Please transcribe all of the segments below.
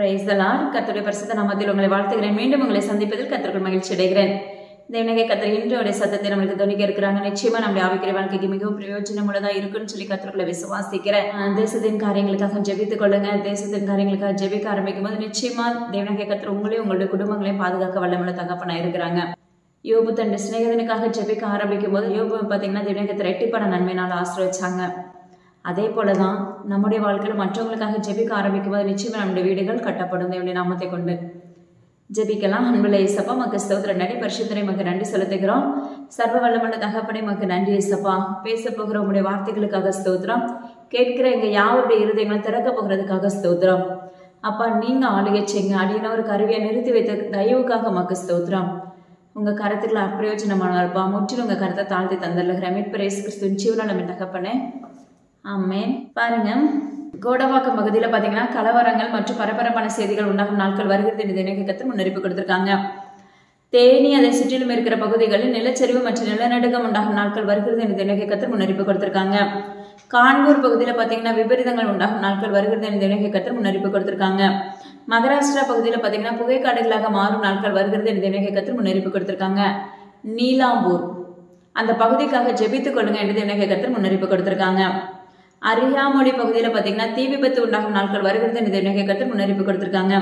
Praise the Lord. கர்த்தருடைய பரிசுத்த நாமத்தில் உங்களை வாழ்த்துகிறேன். மீண்டும் உங்களை சந்திப்பதில் கர்த்தருக்குள் மகிழ்ச்சி அடைகிறேன். தேவனே கர்த்தர் இன்றைய சத்தத்தை நம்மளுக்கு துணிக்க இருக்கிறாங்க. நிச்சயமா நம்முடைய ஆவிக்குரிய வாழ்க்கைக்கு மிகவும் பிரயோஜனமுள்ளதா இருக்குன்னு சொல்லி கர்த்தருக்குள்ள விசுவாசிக்கிறேன். தேசத்தின் காரியங்களுக்காக ஜெபித்துக் கொள்ளுங்க. தேசத்தின் காரியங்களுக்காக ஜெபிக்க ஆரம்பிக்கும் போது நிச்சயமா தேவனே கர்த்தர் உங்களையும் உங்களுடைய குடும்பங்களையும் பாதுகாக்க வல்லமுள்ள தகப்பனா இருக்கிறாங்க. யோபு தன் சிநேகிதனுக்காக ஜெபிக்க ஆரம்பிக்கும் போது யோபு பார்த்தீங்கன்னா தேவனே கர்த்தர் எட்டிப்பட நன்மையினால் ஆசிர்வதிச்சாங்க. அதே போலதான் நம்முடைய வாழ்க்கையில் மற்றவங்களுக்காக ஜெபிக்க ஆரம்பிக்கும் போது நிச்சயமா நம்முடைய வீடுகள் கட்டப்படும். தேவனுடைய நாமத்தை கொண்டு ஜெபிக்கலாம். அன்புள்ள இயேசப்பா, மக்கு ஸ்தோத்திரம் நன்றி. பரிசுத்தரை மக்கு நன்றி செலுத்துகிறோம். சர்வ வல்லமுள்ள தகப்பனே மக்கு நன்றி இயேசப்பா. பேச போகிற உங்களுடைய வார்த்தைகளுக்காக ஸ்தோத்திரம். கேட்கிற எங்க யாருடைய இருதயங்களை திறக்க போகிறதுக்காக ஸ்தோத்திரம். அப்பா, நீங்க ஆளுகை செய்யுங்க. அடியின ஒரு கருவியை நிறுத்தி வைத்த தயவுக்காக மக்கு ஸ்தோத்திரம். உங்க கருத்துக்களை அப்பிரயோஜனமானப்பா, முற்றிலும் உங்க கருத்தை தாழ்த்தி தந்துடுகிறேன். மீட்பர் இயேசு கிறிஸ்துவின் ஜீவனால் நம்ம தகப்பனே, ஆமென். பாருங்க, கோடவாக்கம் பகுதியில் பார்த்தீங்கன்னா கலவரங்கள் மற்றும் பரபரப்பான செய்திகள் உண்டாகும் நாட்கள் வருகிறது என்று தினக்கு கர்த்தர் முன்னறிப்பு கொடுத்திருக்காங்க. தேனி அதை சுற்றிலும் இருக்கிற பகுதிகளில் நிலச்சரிவு மற்றும் நிலநடுக்கம் உண்டாகும் நாட்கள் வருகிறது என்று தினக்கு கர்த்தர் முன்னறிப்பு கொடுத்திருக்காங்க. கான்பூர் பகுதியில் பார்த்தீங்கன்னா விபரீதங்கள் உண்டாகும் நாட்கள் வருகிறது என்று தினக்கு கர்த்தர் முன்னறிப்பு கொடுத்திருக்காங்க. மகாராஷ்டிரா பகுதியில் பார்த்தீங்கன்னா புகைக்காடுகளாக மாறும் நாட்கள் வருகிறது என்று தினக்கு கர்த்தர் முன்னறிப்பு கொடுத்திருக்காங்க. நீலாம்பூர் அந்த பகுதிக்காக ஜெபித்துக் கொள்ளுங்க என்று தினக்கு கர்த்தர் முன்னறிப்பு கொடுத்திருக்காங்க. அரியாமொழி பகுதியில் பார்த்தீங்கன்னா தீ விபத்து உண்டாகும் நாட்கள் வருகிறது என்று தினக்கு கர்த்தர் முன்னறிப்பு கொடுத்திருக்காங்க.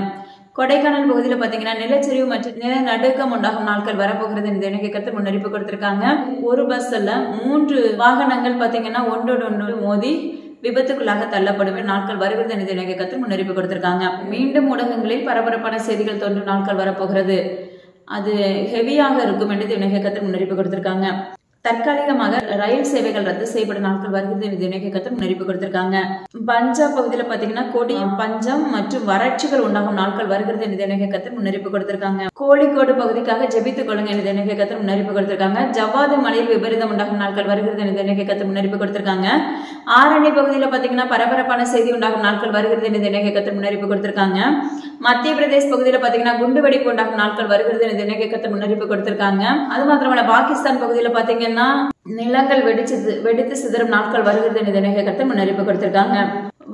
கொடைக்கானல் பகுதியில் பார்த்தீங்கன்னா நிலச்சரிவு மற்றும் நிலநடுக்கம் உண்டாகும் நாட்கள் வரப்போகிறது என்று தினக்கு கர்த்தர் முன்னறிப்பு கொடுத்திருக்காங்க. ஒரு பஸ்ல 3 வாகனங்கள் பார்த்தீங்கன்னா ஒன்றோடு ஒன்று மோதி விபத்துக்குள்ளாக தள்ளப்படும் நாட்கள் வருகிறது என்று தினக்கு கர்த்தர் முன்னறிப்பு கொடுத்திருக்காங்க. மீண்டும் ஊடகங்களில் பரபரப்பான செய்திகள் தோன்றும் நாட்கள் வரப்போகிறது. அது ஹெவியாக இருக்கும் என்று தினக்கு கர்த்தர் முன்னறிப்பு கொடுத்திருக்காங்க. தற்காலிகமாக ரயில் சேவைகள் ரத்து செய்யப்படும் நாட்கள் வருகிறது என்று தினக்கு கர்த்தர் முன்னறிப்பு கொடுத்திருக்காங்க. பஞ்சாப் பகுதியில் பார்த்தீங்கன்னா கொடி பஞ்சம் மற்றும் வறட்சிகள் உண்டாகும் நாட்கள் வருகிறது என்று தினக்கு கர்த்தர் முன்னறிப்பு கொடுத்திருக்காங்க. கோழிக்கோடு பகுதிக்காக ஜெபித்துக் கொள்ளுங்க என்று தினக்கு கர்த்தர் முன்னறிப்பு கொடுத்திருக்காங்க. ஜவ்வாது மலையில் விபரீதம் உண்டாகும் நாட்கள் வருகிறது என்று தினக்கு கர்த்தர் முன்னறிப்பு கொடுத்திருக்காங்க. ஆரணி பகுதியில் பார்த்தீங்கன்னா பரபரப்பான செய்தி உண்டாகும் நாட்கள் வருகிறது என்று தினக்கு கர்த்தர் முன்னறிப்பு கொடுத்திருக்காங்க. மத்திய பிரதேச பகுதியில் பார்த்தீங்கன்னா குண்டு வெடிப்பு உண்டாகும் நாட்கள் வருகிறது என்று தினக்கு கர்த்தர் முன்னறிப்பு கொடுத்திருக்காங்க. அது மாத்திரமல்ல, பாகிஸ்தான் பகுதியில் பார்த்தீங்கன்னா நிலங்கள் வெடித்து சிதறும் நாட்கள் வருகிறது என்று தினக்கு கர்த்தர் முன்னறிப்பு கொடுத்திருக்காங்க.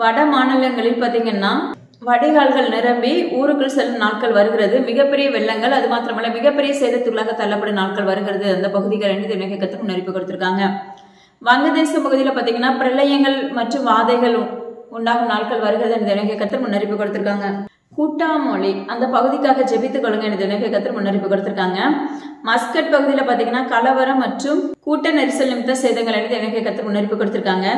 வட மாநிலங்களில் பார்த்தீங்கன்னா வடிகால்கள் நிரம்பி ஊருக்குள் செல்லும் நாட்கள் வருகிறது. மிகப்பெரிய வெள்ளங்கள், அது மாத்திரமல்ல மிகப்பெரிய சேதத்துக்குள்ளாக தள்ளப்படும் நாட்கள் வருகிறது அந்த பகுதிகள் என்று தினக்கு கர்த்தர் முன்னறிப்பு கொடுத்திருக்காங்க. வங்கதேச பகுதியில் பார்த்தீங்கன்னா பிரளயங்கள் மற்றும் வாதைகள் உண்டாகும் நாட்கள் வருகிறது என்று தினக்கு கர்த்தர் முன்னறிப்பு கொடுத்திருக்காங்க. கூட்டாமொழி அந்த பகுதிக்காக ஜெபித்துக் கொள்ளுங்க என்று தினக்கு கர்த்தர் முன்னறிப்பு கொடுத்திருக்காங்க. மஸ்கட் பகுதியில் பார்த்தீங்கன்னா கலவரம் மற்றும் கூட்ட நெரிசல் நிமித்த சேதங்கள் என்று தினக்கு கர்த்தர் முன்னறிப்பு கொடுத்திருக்காங்க.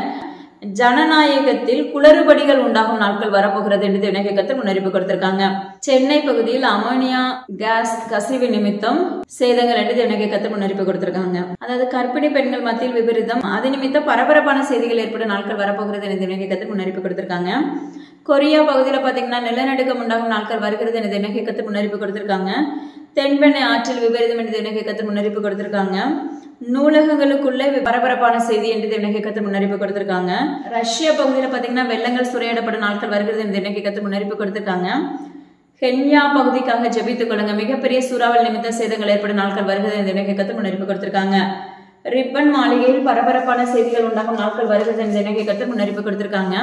ஜனநாயகத்தில் குளறுபடிகள் உண்டாகும் நாட்கள் வரப்போகிறது என்று தினக்கு கர்த்தர் முன்னறிப்பு கொடுத்திருக்காங்க. சென்னை பகுதியில் அமோனியா கேஸ் கசிவு நிமித்தம் சேதங்கள் என்று தினக்கு கர்த்தர் முன்னறிப்பு கொடுத்திருக்காங்க. அதாவது கர்ப்பிணி பெண்கள் மத்தியில் விபரீதம், அது நிமித்தம் பரபரப்பான செய்திகள் ஏற்படும் நாட்கள் வரப்போகிறது என்று தினக்கு கர்த்தர் முன்னறிப்பு கொடுத்திருக்காங்க. கொரியா பகுதியில் பார்த்தீங்கன்னா நிலநடுக்கம் உண்டாகும் நாட்கள் வருகிறது என்று தினக்கு கர்த்தர் முன்னறிப்பு கொடுத்திருக்காங்க. தென்பெண்ணை ஆற்றில் விபரீதம் என்று தினக்கு கர்த்தர் முன்னறிப்பு கொடுத்திருக்காங்க. நூலகங்களுக்குள்ளே பரபரப்பான செய்தி என்று தினக்கு கர்த்தர் முன்னறிப்பு கொடுத்திருக்காங்க. ரஷ்யா பகுதியில் பார்த்தீங்கன்னா வெள்ளங்கள் சூறையிடப்படும் நாட்கள் வருகிறது என்று தினக்கு கர்த்தர் முன்னறிப்பு கொடுத்திருக்காங்க. கென்யா பகுதிக்காக ஜெபித்துக் கொள்ளுங்க. மிகப்பெரிய சூறாவளி நிமித்த சேதங்கள் ஏற்படும் நாட்கள் வருகிறது என்று தினக்கு கர்த்தர் முன்னறிப்பு கொடுத்திருக்காங்க. ரிப்பன் மாளிகையில் பரபரப்பான செய்திகள் உண்டாகும் நாட்கள் வருகிறது என்று தினக்கு கர்த்தர் முன்னறிப்பு கொடுத்திருக்காங்க.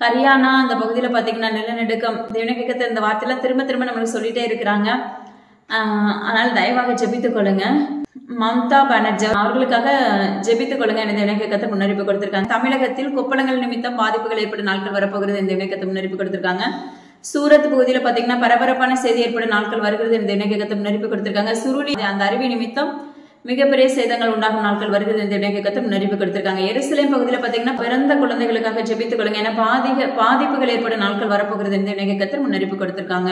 ஹரியானா அந்த பகுதியில் பார்த்தீங்கன்னா நிலநடுக்கம். தினக்கு கர்த்தர் இந்த வார்த்தையெல்லாம் திரும்ப திரும்ப நம்மளுக்கு சொல்லிட்டே இருக்கிறாங்க. ஆனால் தயவாக ஜெபித்துக் கொள்ளுங்க. மம்தா பானர்ஜி அவர்களுக்காக ஜெபித்துக் கொள்ளுங்க என்று தினக்கு கர்த்தர் முன்னறிப்பு கொடுத்திருக்காங்க. தமிழகத்தில் கொப்பளங்கள் நிமித்தம் பாதிப்புகள் ஏற்படும் நாட்கள் வரப்போகிறது என்று தினக்கு கர்த்தர் முன்னறிப்பு கொடுத்திருக்காங்க. சூரத் பகுதியில் பார்த்தீங்கன்னா பரபரப்பான செய்தி ஏற்படும் நாட்கள் வருகிறது என்று தினக்கு கர்த்தர் முன்னறிப்பு கொடுத்திருக்காங்க. சுருளி அந்த அருவி நிமித்தம் மிகப்பெரிய சேதங்கள் உண்டாகும் நாட்கள் வருகிறது என்று தினக்கு கர்த்தர் முன்னறிப்பு கொடுத்திருக்காங்க. எருசலேம் பகுதியில் பார்த்தீங்கன்னா பிறந்த குழந்தைகளுக்காக ஜெபித்துக் கொள்ளுங்க. ஏன்னா பாதிப்புகள் ஏற்படும் நாட்கள் வரப்போகிறது என்று தினக்கு கர்த்தர் முன்னறிப்பு கொடுத்திருக்காங்க.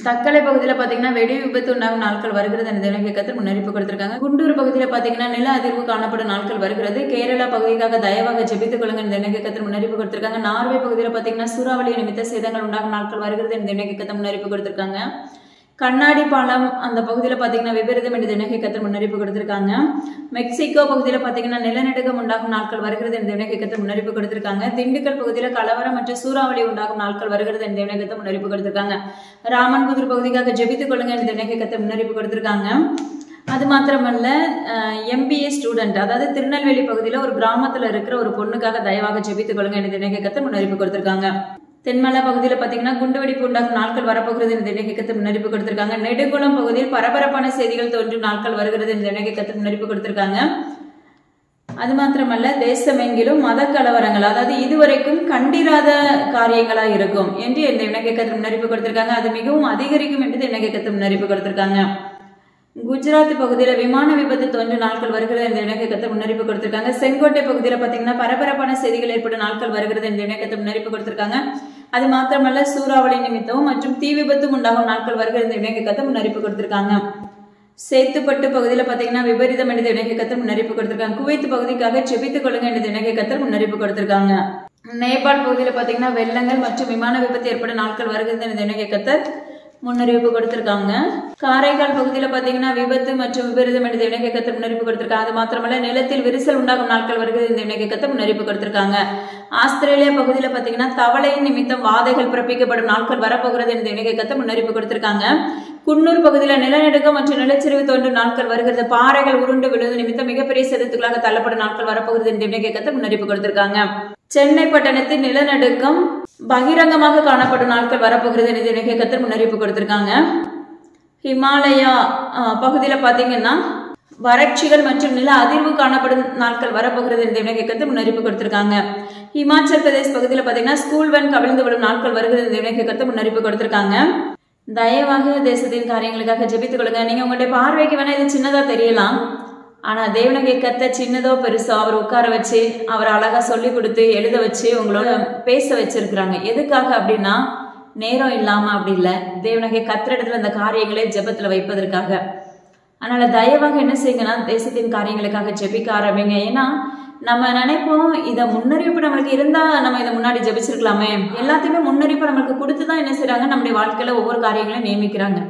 தக்கலை பகுதியில் பார்த்தீங்கன்னா வெடி விபத்து உண்டாகும் நாட்கள் வருகிறது என்று தினக்கு கர்த்தர் முன்னறிப்பு கொடுத்திருக்காங்க. குண்டூர் பகுதியில் பார்த்தீங்கன்னா நில அதிர்வு காணப்படும் நாட்கள் வருகிறது. கேரளா பகுதிக்காக தயவாக ஜெபித்துக் கொள்ளுங்க என்று தினக்கு கர்த்தர் முன்னறிப்பு கொடுத்திருக்காங்க. நார்வே பகுதியில் பார்த்தீங்கன்னா சூறாவளி நிமித்த சேதங்கள் உண்டாகும் நாட்கள் வருகிறது என்று தினக்கு கர்த்தர் முன்னறிப்பு கொடுத்திருக்காங்க. கண்ணாடி பாலம் அந்த பகுதியில் பார்த்தீங்கன்னா விபரீதம் என்று தினக்கு கர்த்தர் முன்னறிப்பு கொடுத்திருக்காங்க. மெக்சிகோ பகுதியில் பார்த்தீங்கன்னா நிலநடுக்கம் உண்டாகும் நாட்கள் வருகிறது என்று தினக்கு கர்த்தர் முன்னறிப்பு கொடுத்திருக்காங்க. திண்டுக்கல் பகுதியில் கலவரம் மற்றும் சூறாவளி உண்டாகும் நாட்கள் வருகிறது என்று தினக்கு கர்த்தர் முன்னறிப்பு கொடுத்திருக்காங்க. ராமன்புதூர் பகுதிக்காக ஜெபித்துக் கொள்ளுங்க என்று தினக்கு கர்த்தர் முன்னறிப்பு கொடுத்திருக்காங்க. அது மாத்திரமல்ல, எம்பிஏ ஸ்டூடெண்ட், அதாவது திருநெல்வேலி பகுதியில் ஒரு கிராமத்தில் இருக்கிற ஒரு பொண்ணுக்காக தயவாக ஜெபித்துக் கொள்ளுங்க என்று தினக்கு கர்த்தர் முன்னறிப்பு கொடுத்திருக்காங்க. தென்மலை பகுதியில் பார்த்தீங்கன்னா குண்டுவெடிப்பு உண்டாகும் நாட்கள் வரப்போகிறது இந்த இணைக்கத்தை முன்னறிப்பு கொடுத்திருக்காங்க. நெடுங்குளம் பகுதியில் பரபரப்பான செய்திகள் தோன்றும் நாட்கள் வருகிறது இந்த இணைக்கத்தை முன்னறிப்பு கொடுத்திருக்காங்க. அது மாத்திரமல்ல, தேசமெங்கிலும் மத கலவரங்கள், அதாவது இதுவரைக்கும் கண்டிராத காரியங்களா இருக்கும் என்று இந்த இணைக்கத்தை முன்னறிப்பு கொடுத்திருக்காங்க. அது மிகவும் அதிகரிக்கும் என்று இணைக்கத்தை முன்னறிப்பு கொடுத்திருக்காங்க. குஜராத் பகுதியில விமான விபத்து தோன்றும் நாட்கள் வருகிறது இந்த இணைக்கத்தை முன்னறிப்பு கொடுத்திருக்காங்க. செங்கோட்டை பகுதியில பாத்தீங்கன்னா பரபரப்பான செய்திகள் ஏற்படும் நாட்கள் வருகிறது இந்த இணைக்கத்தை முன்னறிப்பு கொடுத்திருக்காங்க. அது மாத்திரமல்ல, சூறாவளி நிமித்தமும் மற்றும் தீ விபத்தும் உண்டாகும் நாட்கள் வருகிறது இந்த இணைக்கத்தை முன்னறிப்பு கொடுத்திருக்காங்க. சேத்துப்பட்டு பகுதியில பாத்தீங்கன்னா விபரீதம் என்ற இணைக்கத்தை முன்னறிப்பு கொடுத்திருக்காங்க. குவைத் பகுதிக்காக செபித்துக் கொள்ளுங்க என்ற இணைக்கத்தை முன்னறிப்பு கொடுத்திருக்காங்க. நேபாள் பகுதியில பாத்தீங்கன்னா வெள்ளங்கள் மற்றும் விமான விபத்து ஏற்படும் நாட்கள் வருகிறது இந்த இணைக்கத்தை முன்னறிவிப்பு கொடுத்திருக்காங்க. காரைக்கால் பகுதியில பாத்தீங்கன்னா விபத்து மற்றும் விபரீதம் என்ற இணைக்கத்தை முன்னறிப்பு கொடுத்திருக்காங்க. அது மாத்திரமல்ல, நிலத்தில் விரிசல் உண்டாகும் நாட்கள் வருகிறது இந்த இணைக்கத்தை முன்னறிப்பு கொடுத்திருக்காங்க. ஆஸ்திரேலியா பகுதியில பாத்தீங்கன்னா தவளையின் நிமித்தம் வாதைகள் பிறப்பிக்கப்படும் நாட்கள் வரப்போகிறது இந்த இணைக்கத்தை முன்னறிப்பு கொடுத்திருக்காங்க. குன்னூர் பகுதியில நிலநடுக்கம் மற்றும் நிலச்சரிவு தோன்றும் நாட்கள் வருகிறது. பாறைகள் உருண்டு விழுவது நிமித்தம் மிகப்பெரிய சேதத்துக்களாக தள்ளப்படும் நாட்கள் வரப்போகிறது இந்த இணைக்கத்தை முன்னறிப்பு கொடுத்திருக்காங்க. சென்னை பட்டணத்தில் நிலநடுக்கம் பகிரங்கமாக காணப்படும் நாட்கள் வரப்போகிறது என்று இணைக்கத்தை முன்னறிப்பு கொடுத்திருக்காங்க. ஹிமாலயா பகுதியில பாத்தீங்கன்னா வறட்சிகள் மற்றும் நில அதிர்வு காணப்படும் நாட்கள் வரப்போகிறது என்று இணைக்கத்தை முன்னறிப்பு கொடுத்திருக்காங்க. ஹிமாச்சல் பிரதேஷ் பகுதியில பாத்தீங்கன்னா ஸ்கூல் வேன் கவிழ்ந்து விடும் நாட்கள் வருகிறது என்று இணைக்கத்தை முன்னறிப்பு கொடுத்திருக்காங்க. தயவாக தேசத்தின் காரியங்களுக்காக ஜெபித்துக் கொள்ளுங்க. நீங்க உங்களுடைய பார்வைக்கு வேணா இது சின்னதா தெரியலாம், ஆனா தேவனுடைய கத்தை சின்னதோ பெருசோ அவர் உட்கார வச்சு அவர் அழகா சொல்லி கொடுத்து எழுத வச்சு உங்களோட பேச வச்சிருக்கிறாங்க. எதுக்காக அப்படின்னா நேரம் இல்லாம அப்படி இல்லை, தேவனுடைய கத்திர இடத்துல அந்த காரியங்களை ஜெபத்துல வைப்பதற்காக. அதனால தயவாக என்ன செய்யுங்கன்னா தேசத்தின் காரியங்களுக்காக ஜெபிக்க ஆரம்பிங்க. ஏன்னா நம்ம நினைப்போம் இதை முன்னறிவிப்பு நம்மளுக்கு இருந்தா நம்ம இதை முன்னாடி ஜெபிச்சிருக்கலாமே, எல்லாத்தையுமே முன்னறிவிப்பு நம்மளுக்கு கொடுத்துதான் என்ன செய்யறாங்க நம்முடைய வாழ்க்கையில ஒவ்வொரு காரியங்களையும் நியமிக்கிறாங்க.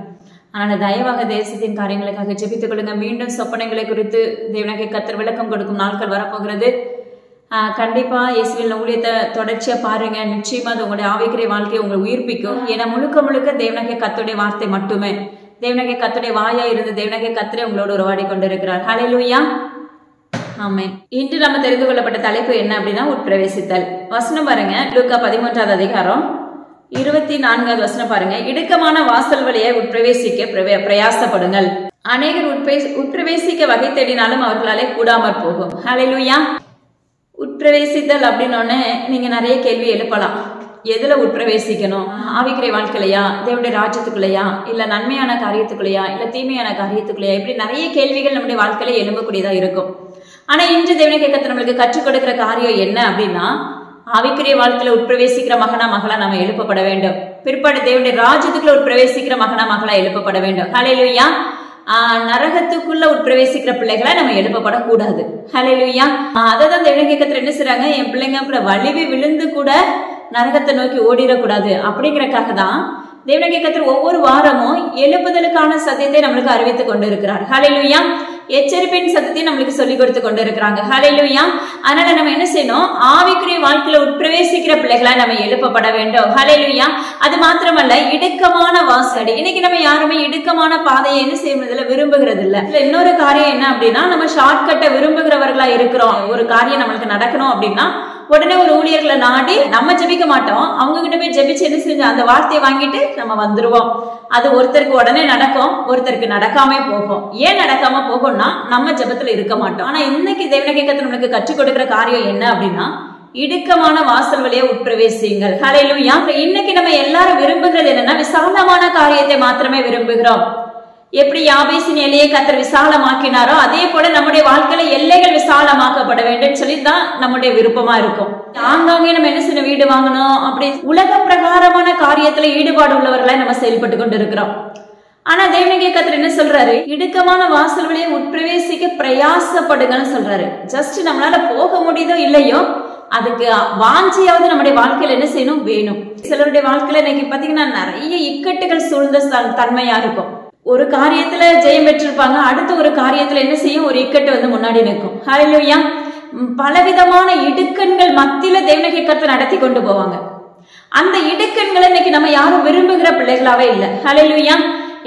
அதனால தயவாக தேசத்தின் காரியங்களுக்காக ஜெபித்துக் கொள்ளுங்க. மீண்டும் சொப்பனங்களை குறித்து தேவனுடைய கர்த்தர் விளக்கம் கொடுக்கும் நாட்கள் வரப்போகிறது. கண்டிப்பா இயேசுவின் ஊழியத்தை தொடர்ச்சியா பாருங்க. நிச்சயமா அது உங்களுடைய ஆவிக்குரிய வாழ்க்கையை உங்களை உயிர்ப்பிக்கும். ஏன்னா முழுக்க முழுக்க தேவனுடைய கர்த்தருடைய வார்த்தை மட்டுமே. தேவனுடைய கர்த்தருடைய வாயா இருந்து தேவனுடைய கர்த்தரை உங்களோட உறவாடி கொண்டிருக்கிறார். ஹல்லேலூயா, ஆமென். இன்று நம்ம தெரிந்து கொள்ளப்பட்ட தலைப்பு என்ன அப்படின்னா உட்பிரவேசித்தல். வசனம் பாருங்க, லூக்கா 13வது அதிகாரம் 24வது வசனம் பாருங்க. இடுக்கமான வாசல் வழியை உட்பிரவேசிக்க பிரயாசப்படுங்கள். அநேகர் உட்பிரவேசிக்க வகை தேடினாலும் அவர்களாலே கூடாமற் போகும். ஹல்லேலூயா. உட்பிரவேசித்தல் அப்படின்னோடனே நீங்க நிறைய கேள்வி எழுப்பலாம். எதுல உட்பிரவேசிக்கணும்? ஆவிக்குரிய வாழ்க்கையிலையா, தேவனுடைய ராஜ்யத்துக்குள்ளையா, இல்ல நன்மையான காரியத்துக்குள்ளையா, இல்ல தீமையான காரியத்துக்குள்ளையா, இப்படி நிறைய கேள்விகள் நம்முடைய வாழ்க்கையில எழும்பக்கூடியதா இருக்கும். ஆனா இன்று தேவனுடைய கர்த்தர் நம்மளுக்கு கற்றுக் கொடுக்கிற காரியம் என்ன அப்படின்னா, ஆவிக்குரிய வாழ்க்கையில உட்பிரவேசிக்கிற மகனா மகளா நம்ம எழுப்பப்பட வேண்டும். பிற்பாடு தேவனுடைய ராஜ்யத்துக்குள்ள உட்பிரவேசிக்கிற மகனா மகளா எழுப்பப்பட வேண்டும். ஹல்லேலூயா. நரகத்துக்குள்ள உட்பிரவேசிக்கிற பிள்ளைகளை நம்ம எழுப்பப்படக்கூடாது. ஹல்லேலூயா. அதான் தேவனுடைய கர்த்தர் என்ன செய்றாங்க, என் பிள்ளைங்க வலிவி விழுந்து கூட நரகத்தை நோக்கி ஓடிடக்கூடாது அப்படிங்கறக்காக தான் தேவனுடைய கர்த்தர் ஒவ்வொரு வாரமும் எழுப்புதலுக்கான சத்தியத்தை நம்மளுக்கு அறிவித்துக் கொண்டு இருக்கிறார். ஹல்லேலூயா. எச்சரிப்பின் சத்தத்தை நம்மளுக்கு சொல்லி கொடுத்து கொண்டு இருக்கிறாங்க. ஹல்லேலூயா. அதனால நம்ம என்ன செய்யணும், ஆவிக்குரிய வாழ்க்கையில உட்பிரவேசிக்கிற பிள்ளைகளா நம்ம எழுப்பப்பட வேண்டும். ஹல்லேலூயா. அது மாத்திரமல்ல, இடுக்கமான வாசல். இன்னைக்கு நம்ம யாருமே இடுக்கமான பாதையை என்ன செய்யறதுல விரும்புகிறது இல்ல. இன்னொரு காரியம் என்ன அப்படின்னா, நம்ம ஷார்ட்கட்டை விரும்புகிறவர்களா இருக்கிறோம். ஒரு காரியம் நம்மளுக்கு நடக்கணும் அப்படின்னா உடனே ஒரு ஊழியர்களை நாடி நம்ம ஜெபிக்க மாட்டோம், அவங்க கிட்ட போய் ஜெபிச்சு என்ன செஞ்சு அந்த வார்த்தையை வாங்கிட்டு நம்ம வந்துருவோம். அது ஒருத்தருக்கு உடனே நடக்கும், ஒருத்தருக்கு நடக்காம போகும். ஏன் நடக்காம போகும்னா நம்ம ஜெபத்துல இருக்க மாட்டோம். ஆனா இன்னைக்கு தேவனுடைய கர்த்தர் நம்மளுக்கு கற்றுக் கொடுக்கிற காரியம் என்ன அப்படின்னா, இடுக்கமான வாசல் வழியா உட்பிரவேசியுங்கள். ஹல்லேலூயா. இன்னைக்கு நம்ம எல்லாரும் விரும்புகிறது என்னன்னா, விசாலமான காரியத்தை மாத்திரமே விரும்புகிறோம். எப்படி யாபேசின் எல்லையை கர்த்தர் விசாலமாக்கினாரோ அதே போல நம்முடைய வாழ்க்கையில எல்லைகள் விசாலமாக்கப்பட வேண்டும் சொல்லிதான் நம்முடைய விருப்பமா இருக்கும். ஆங்காங்கே நம்ம என்ன செய்யணும், வீடு வாங்கணும், அப்படி உலக பிரகாரமான காரியத்துல ஈடுபாடு உள்ளவர்களா நம்ம செயல்பட்டு கொண்டு இருக்கிறோம். ஆனா தேவனுடைய கர்த்தர் என்ன சொல்றாரு, இடுக்கமான வாசல் வழியை உட்பிரவேசிக்க பிரயாசப்படுங்கன்னு சொல்றாரு. ஜஸ்ட் நம்மளால போக முடியுதோ இல்லையோ, அதுக்கு வாஞ்சியாவது நம்முடைய வாழ்க்கையில என்ன செய்யணும், வேணும். சிலருடைய வாழ்க்கையில இன்னைக்கு பாத்தீங்கன்னா நிறைய இக்கட்டுகள் சூழ்ந்த தன்மையா இருக்கும். ஒரு காரியத்துல ஜெயம் பெற்றிருப்பாங்க, அடுத்த ஒரு காரியத்துல என்ன செய்யும், ஒரு இக்கட்டு வந்து முன்னாடி நிற்கும். ஹல்லேலூயா. பலவிதமான இடுக்கண்கள் மத்தியில தேவனுடைய கர்த்தர் நடத்தி கொண்டு போவாங்க. அந்த இடுக்கண்களை இன்னைக்கு நம்ம யாரும் விரும்புகிற பிள்ளைகளாவே இல்லை. ஹல்லேலூயா.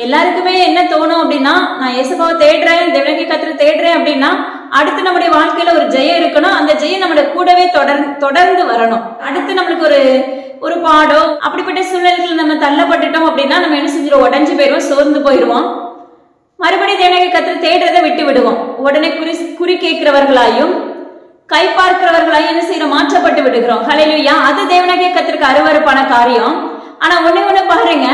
எல்லாருக்குமே என்ன தோணும் அப்படின்னா, நான் இயேசுவை தேடுறேன், தேவனுடைய கர்த்தரை தேடுறேன் அப்படின்னா அடுத்து நம்முடைய வாழ்க்கையில ஒரு ஜெயம் இருக்கணும், அந்த ஜெயம் நம்மளுடைய கூடவே தொடர்ந்து வரணும். அடுத்து நம்மளுக்கு ஒரு பாடோ அப்படிப்பட்ட சூழ்நிலைகள் நம்ம தள்ளப்பட்டுட்டோம் அப்படின்னா நம்ம என்ன செஞ்சிடும், உடஞ்சு போயிடுவோம், சோர்ந்து போயிடுவோம். மறுபடியும் தேவனாகிய கர்த்தர் தேடுறதை விட்டு விடுவோம். உடனே குறி கேட்கிறவர்களாயும் கை பார்க்கிறவர்களாயும் என்ன செய்யறோம், மாற்றப்பட்டு விடுகிறோம். ஹல்லேலூயா. அது தேவனாகிய கர்த்தருக்கு அருவருப்பான காரியம். ஆனா ஒண்ணு பாருங்க,